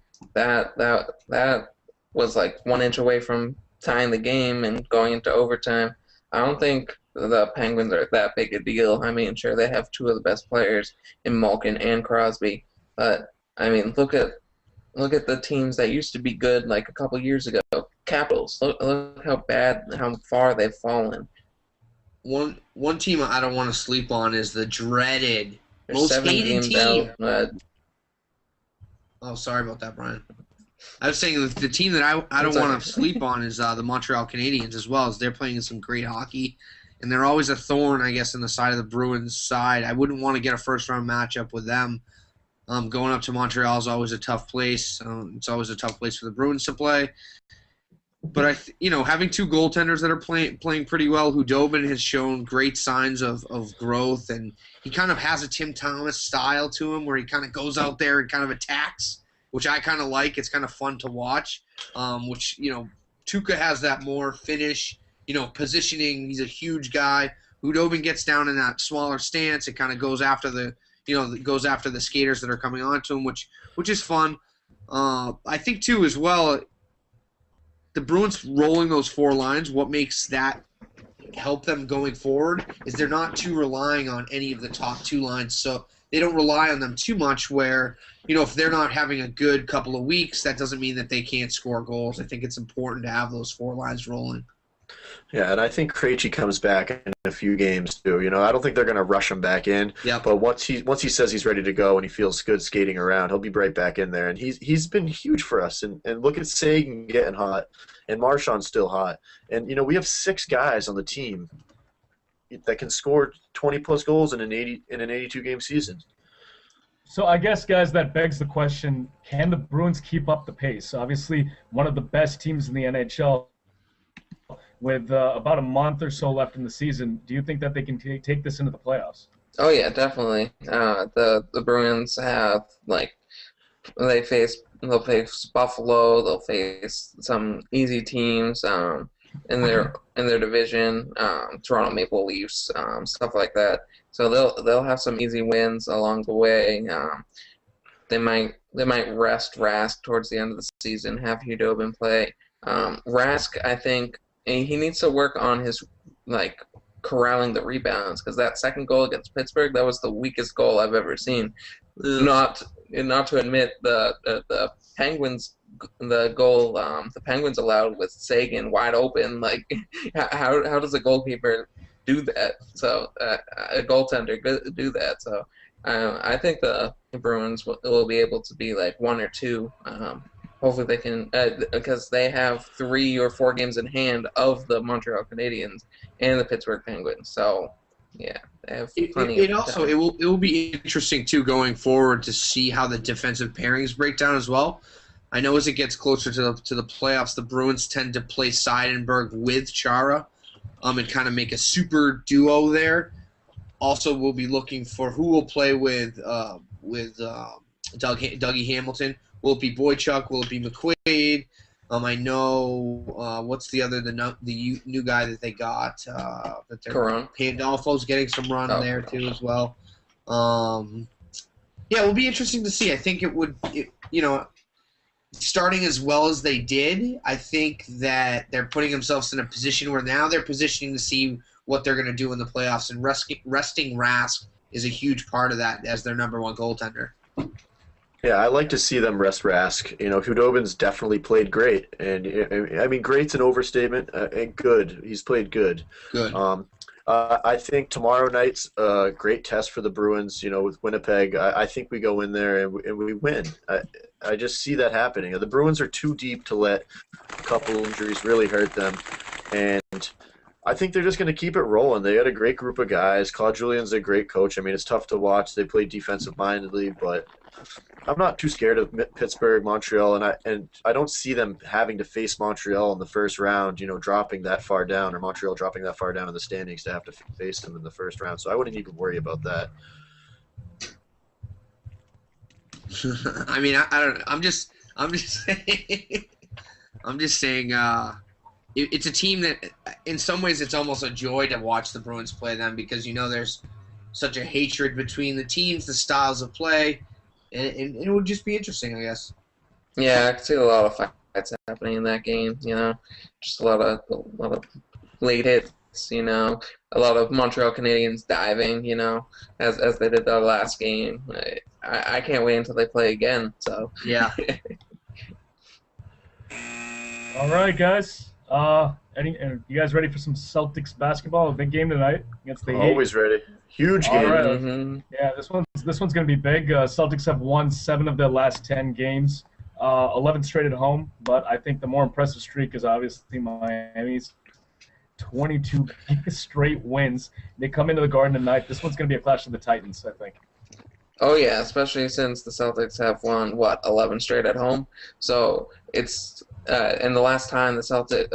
[SPEAKER 3] was like 1 inch away from tying the game and going into overtime. I don't think the Penguins are that big a deal. I mean, sure, they have 2 of the best players in Malkin and Crosby, but I mean, look at the teams that used to be good like a couple years ago. Capitals. Look how far they've fallen.
[SPEAKER 4] One team I don't want to sleep on is the dreaded,
[SPEAKER 3] They're
[SPEAKER 4] most
[SPEAKER 3] 7
[SPEAKER 4] hated
[SPEAKER 3] games
[SPEAKER 4] team.
[SPEAKER 3] out.
[SPEAKER 4] Oh, sorry about that, Brian. I was saying the team that I don't want to sleep on is the Montreal Canadiens as well, as they're playing some great hockey, and they're always a thorn, I guess, in the side of the Bruins' side. I wouldn't want to get a first-round matchup with them. Going up to Montreal is always a tough place. It's always a tough place for the Bruins to play. But having 2 goaltenders that are playing pretty well, Hudobin has shown great signs of growth, and he kind of has a Tim Thomas style to him, where he kind of goes out there and kind of attacks, which I kind of like. It's kind of fun to watch. Tuukka has that more finish, positioning. He's a huge guy. Hudobin gets down in that smaller stance. It kind of goes after the skaters that are coming onto him, which is fun. I think too as well. The Bruins rolling those 4 lines, what makes that help them going forward is they're not too relying on any of the top 2 lines. So they don't rely on them too much. Where if they're not having a good couple of weeks, that doesn't mean that they can't score goals. I think it's important to have those four lines rolling.
[SPEAKER 2] Yeah, and I think Krejci comes back in a few games too. I don't think they're going to rush him back in.
[SPEAKER 4] Yep.
[SPEAKER 2] But once he says he's ready to go and he feels good skating around, he'll be right back in there. And he's been huge for us. And look at Sagan getting hot, and Marchand's still hot. And we have 6 guys on the team that can score 20+ goals in an 82 game season.
[SPEAKER 1] So I guess, guys, that begs the question: can the Bruins keep up the pace? Obviously, one of the best teams in the NHL. With about a month or so left in the season, do you think that they can take this into the playoffs?
[SPEAKER 3] Oh yeah, definitely. The Bruins have they'll face Buffalo. They'll face some easy teams in their division. Toronto Maple Leafs, stuff like that. So they'll have some easy wins along the way. They might rest Rask towards the end of the season. Have Hudobin play. Rask, I think. He needs to work on his corralling the rebounds, because that second goal against Pittsburgh, that was the weakest goal I've ever seen. Not to admit the Penguins, the goal the Penguins allowed with Sagan wide open. How does a goalkeeper do that? So a goaltender do that. So I think the Bruins will be able to be 1 or 2. Hopefully they can, because they have 3 or 4 games in hand of the Montreal Canadiens and the Pittsburgh Penguins. So, yeah, they have plenty of time.
[SPEAKER 4] It will be interesting too going forward to see how the defensive pairings break down as well. I know as it gets closer to the playoffs, the Bruins tend to play Seidenberg with Chara, and kind of make a super duo there. Also, we'll be looking for who will play with Dougie Hamilton. Will it be Boychuk? Will it be McQuaid? I know what's the new guy that they got that they're
[SPEAKER 3] Caron.
[SPEAKER 4] Pandolfo's getting some run there too as well. Yeah, it will be interesting to see. I think starting as well as they did, I think that they're putting themselves in a position where now they're positioning to see what they're going to do in the playoffs, and resting Rask is a huge part of that as their number 1 goaltender.
[SPEAKER 2] Yeah, I like to see them rest Rask. Hudobin's definitely played great, and I mean, great's an overstatement. And good, he's played good.
[SPEAKER 4] Good.
[SPEAKER 2] I think tomorrow night's a great test for the Bruins. With Winnipeg, I think we go in there and we win. I just see that happening. The Bruins are too deep to let a couple injuries really hurt them, and I think they're just going to keep it rolling. They got a great group of guys. Claude Julien's a great coach. I mean, it's tough to watch. They play defensive-mindedly, but I'm not too scared of Pittsburgh, Montreal, and I don't see them having to face Montreal in the first round, dropping that far down, or Montreal dropping that far down in the standings to have to face them in the first round. So I wouldn't even worry about that.
[SPEAKER 4] I mean, I don't know. I'm just saying. It's a team that, in some ways, it's almost a joy to watch the Bruins play them, because there's such a hatred between the teams, the styles of play. And it would just be interesting, I guess.
[SPEAKER 3] Yeah, I could see a lot of fights happening in that game. Just a lot of late hits. A lot of Montreal Canadiens diving. As they did their last game. I can't wait until they play again. So
[SPEAKER 4] yeah.
[SPEAKER 1] All right, guys. You guys ready for some Celtics basketball? A big game tonight against the Heat.
[SPEAKER 2] Always ready. Huge game.
[SPEAKER 1] All right.
[SPEAKER 3] Mm-hmm.
[SPEAKER 1] Yeah, this one's going to be big. Celtics have won 7 of their last 10 games, 11 straight at home. But I think the more impressive streak is obviously Miami's 22 straight wins. They come into the Garden tonight. This one's going to be a clash of the Titans, I think.
[SPEAKER 3] Oh yeah, especially since the Celtics have won 11 straight at home. So it's and the last time the Celtics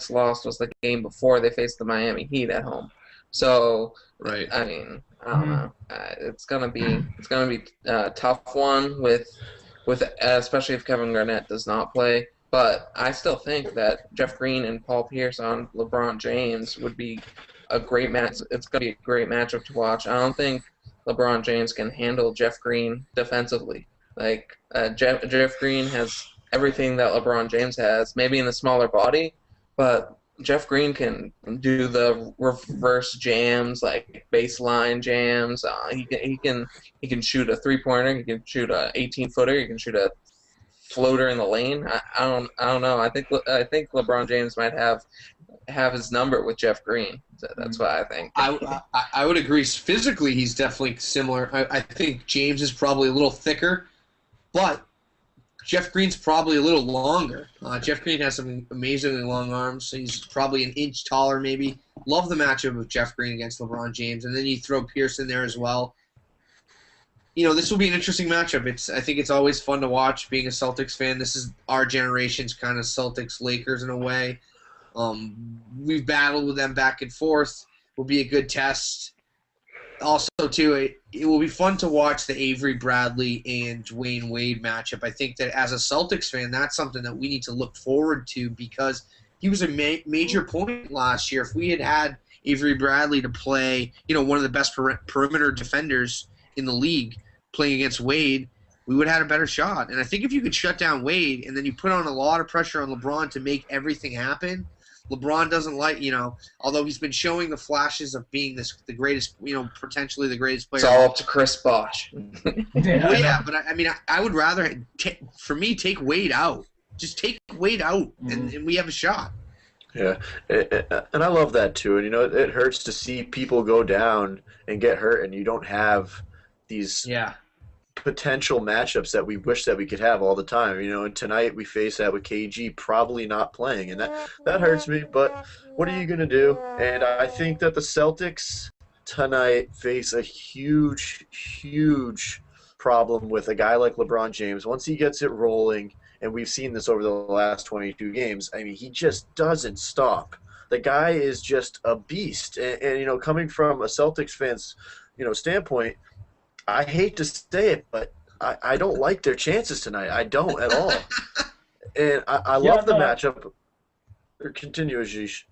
[SPEAKER 3] lost was the game before they faced the Miami Heat at home. So
[SPEAKER 4] right.
[SPEAKER 3] I mean, I don't know. It's gonna be a tough one with especially if Kevin Garnett does not play. But I still think that Jeff Green and Paul Pierce on LeBron James would be a great match. It's going to be a great matchup to watch. I don't think LeBron James can handle Jeff Green defensively. Jeff Green has everything that LeBron James has, maybe in a smaller body, but Jeff Green can do the reverse jams, like baseline jams. He can shoot a 3-pointer. He can shoot a 18-footer. He can shoot a floater in the lane. I don't know. I think LeBron James might have his number with Jeff Green. So that's what I think.
[SPEAKER 4] I would agree. Physically, he's definitely similar. I think James is probably a little thicker, but Jeff Green's probably a little longer. Jeff Green has some amazingly long arms. So he's probably an inch taller, maybe. Love the matchup of Jeff Green against LeBron James, and then you throw Pierce in there as well. This will be an interesting matchup. I think it's always fun to watch. Being a Celtics fan, this is our generation's kind of Celtics Lakers in a way. We've battled with them back and forth. Will be a good test. Also, too, it will be fun to watch the Avery Bradley and Dwayne Wade matchup. I think that as a Celtics fan, that's something that we need to look forward to because he was a major point last year. If we had Avery Bradley to play, one of the best perimeter defenders in the league playing against Wade, we would have had a better shot. And I think if you could shut down Wade and then you put on a lot of pressure on LeBron to make everything happen, LeBron doesn't like, although he's been showing the flashes of being the greatest, potentially the greatest player.
[SPEAKER 3] It's all up to Chris Bosh.
[SPEAKER 4] Yeah, but I would rather, take Wade out. Just take Wade out, and we have a shot.
[SPEAKER 2] Yeah, and I love that too. And it hurts to see people go down and get hurt, and you don't have these potential matchups that we wish that we could have all the time. And tonight we face that with KG probably not playing, and that hurts me. But what are you gonna do? And I think that the Celtics tonight face a huge problem with a guy like LeBron James. Once he gets it rolling, and we've seen this over the last 22 games, he just doesn't stop. The guy is just a beast. And coming from a Celtics fan's standpoint, I hate to say it, but I don't like their chances tonight. I don't at all. And I love the matchup. Continue, Ashish.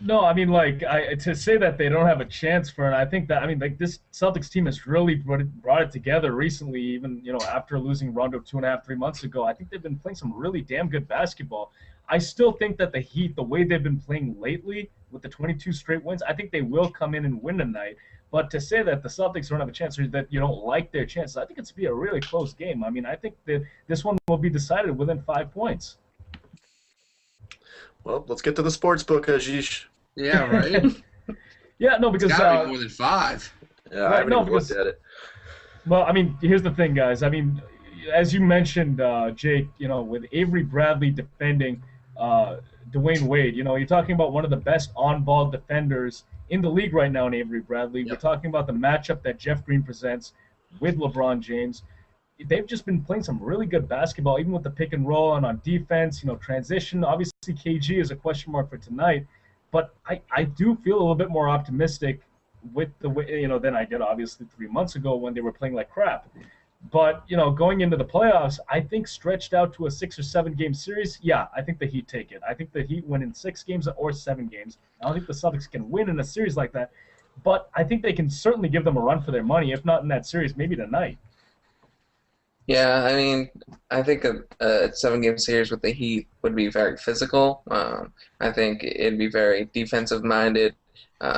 [SPEAKER 1] No, to say that they don't have a chance for it, I think that, this Celtics team has really brought it together recently, even, after losing Rondo 2.5-3 months ago. I think they've been playing some really damn good basketball. I still think that the Heat, the way they've been playing lately with the 22 straight wins, I think they will come in and win tonight. But to say that the Celtics don't have a chance or that you don't like their chances, I think it's be a really close game. I think that this one will be decided within 5 points.
[SPEAKER 2] Well, let's get to the sports book, Ashish.
[SPEAKER 4] Yeah, right.
[SPEAKER 1] Yeah, no, because
[SPEAKER 4] it's gotta be more than 5.
[SPEAKER 2] Yeah, I haven't even looked at it.
[SPEAKER 1] Well, here's the thing, guys. As you mentioned, Jake, with Avery Bradley defending Dwayne Wade, you're talking about one of the best on-ball defenders in the league right now in Avery Bradley. Yep. We're talking about the matchup that Jeff Green presents with LeBron James. They've just been playing some really good basketball, even with the pick and roll and on defense, transition. Obviously, KG is a question mark for tonight, but I do feel a little bit more optimistic with the way, than I did obviously 3 months ago when they were playing like crap. But, going into the playoffs, I think stretched out to a 6 or 7 game series, yeah, I think the Heat take it. I think the Heat win in 6 games or 7 games. I don't think the Celtics can win in a series like that. But I think they can certainly give them a run for their money, if not in that series, maybe tonight.
[SPEAKER 3] Yeah, I think a 7-game series with the Heat would be very physical. I think it'd be very defensive-minded.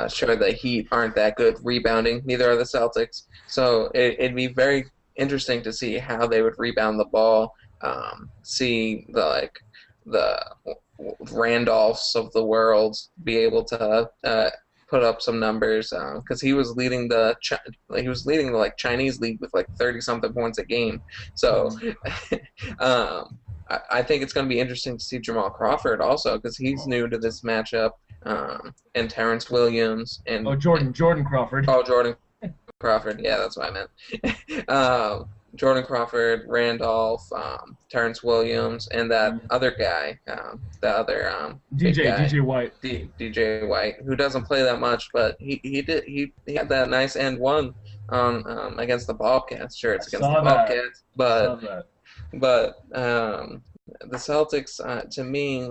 [SPEAKER 3] Sure, the Heat aren't that good rebounding. Neither are the Celtics. So it'd be very interesting to see how they would rebound the ball. See the Randolphs of the world be able to put up some numbers because he was leading the Chinese league with 30-something points a game. So I think it's going to be interesting to see Jamal Crawford also because he's new to this matchup, and Terrence Williams and
[SPEAKER 1] Jordan Crawford.
[SPEAKER 3] Oh, Jordan Crawford. Yeah, that's what I meant. Jordan Crawford, Randolph, Terrence Williams, and that other guy,
[SPEAKER 1] DJ White.
[SPEAKER 3] DJ White, who doesn't play that much, but he had that nice end one on against the Bobcats. Sure, it's against the Bobcats, but the Celtics, to me,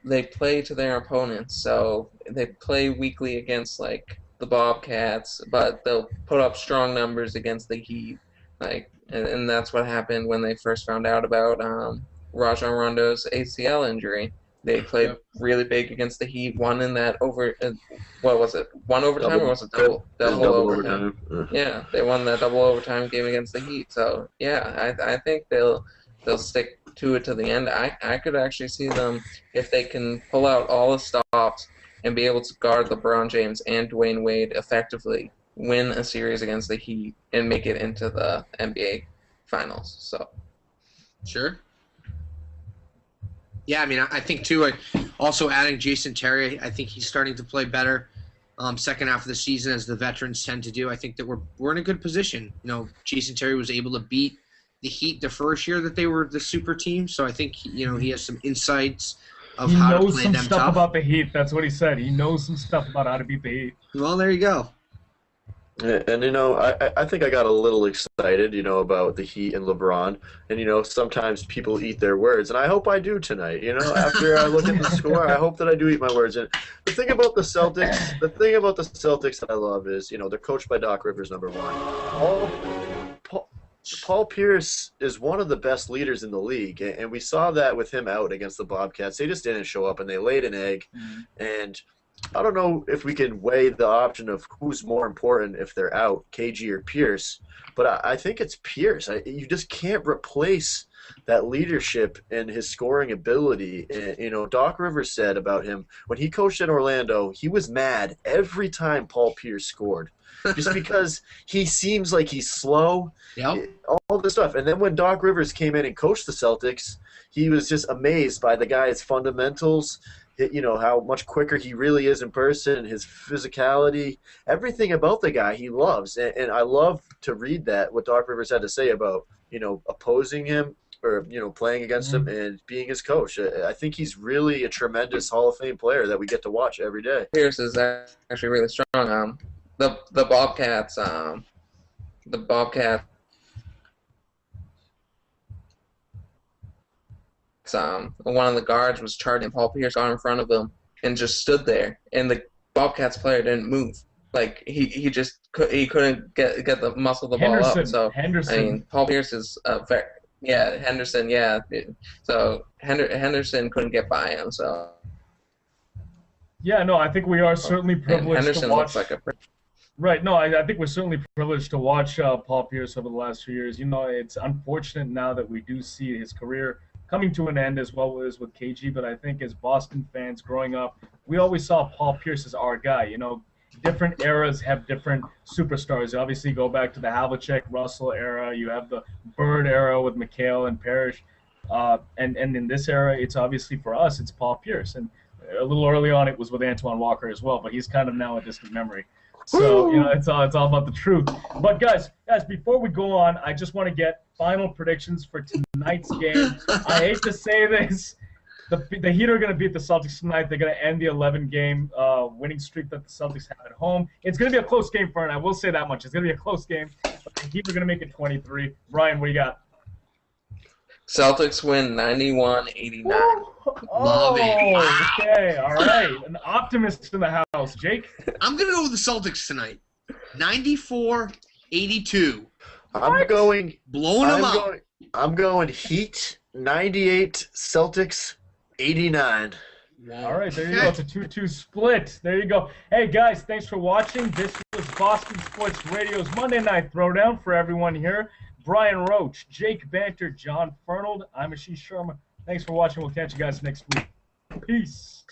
[SPEAKER 3] they play to their opponents, so they play weakly against the Bobcats, but they'll put up strong numbers against the Heat. And that's what happened when they first found out about Rajon Rondo's ACL injury. They played really big against the Heat. Won in that what was it? One overtime or was it double overtime? Yeah, they won that double overtime game against the Heat. So yeah, I think they'll stick to it to the end. I could actually see them, if they can pull out all the stops and be able to guard LeBron James and Dwayne Wade effectively, win a series against the Heat and make it into the NBA Finals. So
[SPEAKER 4] sure. Yeah, I mean, I think too. Also adding Jason Terry, I think he's starting to play better. Second half of the season, as the veterans tend to do. I think that we're in a good position. You know, Jason Terry was able to beat the Heat the first year that they were the super team. So I think he has some insights of how to play them tough.
[SPEAKER 1] He knows some stuff about the Heat. That's what he said. He knows some stuff about how to beat the Heat.
[SPEAKER 4] Well, there you go.
[SPEAKER 2] And, I think I got a little excited, about the Heat and LeBron. And, sometimes people eat their words. And I hope I do tonight. After I look at the score, I hope that I do eat my words. And the thing about the Celtics that I love is, they're coached by Doc Rivers, number one. Paul Pierce is one of the best leaders in the league. And we saw that with him out against the Bobcats. They just didn't show up, and they laid an egg. Mm-hmm. And I don't know if we can weigh the option of who's more important if they're out, KG or Pierce, but I think it's Pierce. You just can't replace that leadership and his scoring ability. And, Doc Rivers said about him, when he coached in Orlando, he was mad every time Paul Pierce scored, just because he seems like he's slow, all this stuff. And then when Doc Rivers came in and coached the Celtics, he was just amazed by the guy's fundamentals, how much quicker he really is in person, his physicality, everything about the guy he loves. And I love to read what Doc Rivers had to say about, opposing him or, playing against him and being his coach. I think he's really a tremendous Hall of Fame player that we get to watch every day.
[SPEAKER 3] Pierce is actually really strong. The Bobcats, one of the guards was charging. Paul Pierce got in front of him and just stood there, and the Bobcats player didn't move. Like he couldn't get the muscle the ball up. So
[SPEAKER 1] Henderson.
[SPEAKER 3] I mean, Paul Pierce is Henderson. Yeah, so Henderson couldn't get by him. So
[SPEAKER 1] yeah, no, I think we are certainly privileged
[SPEAKER 3] Henderson
[SPEAKER 1] to watch.
[SPEAKER 3] Looks like a
[SPEAKER 1] Right. No, I think we're certainly privileged to watch Paul Pierce over the last few years. It's unfortunate now that we do see his career coming to an end as well as with KG, but I think as Boston fans growing up, we always saw Paul Pierce as our guy. Different eras have different superstars. You obviously go back to the Havlicek, Russell era. You have the Bird era with McHale and Parrish. And in this era, it's obviously for us, it's Paul Pierce. And a little early on, it was with Antoine Walker as well, but he's kind of now a distant memory. So, it's all about the truth. But guys, before we go on, I just want to get final predictions for tonight's game. I hate to say this. The Heat are going to beat the Celtics tonight. They're going to end the 11-game winning streak that the Celtics have at home. It's going to be a close game, Fern. I will say that much. It's going to be a close game. But the Heat are going to make it 23. Brian, what do you got?
[SPEAKER 3] Celtics win 91-89.
[SPEAKER 4] Love it. Wow.
[SPEAKER 1] Okay, all right. An optimist in the house. Jake?
[SPEAKER 4] I'm going to go with the Celtics tonight. 94-82.
[SPEAKER 2] I'm going
[SPEAKER 4] blowing them out.
[SPEAKER 2] I'm going Heat 98, Celtics 89.
[SPEAKER 1] All right, there you go. It's a 2-2 split. There you go. Hey, guys, thanks for watching. This was Boston Sports Radio's Monday Night Throwdown for everyone here. Brian Roach, Jake Banter, John Fernald. I'm Ashish Sharma. Thanks for watching. We'll catch you guys next week. Peace.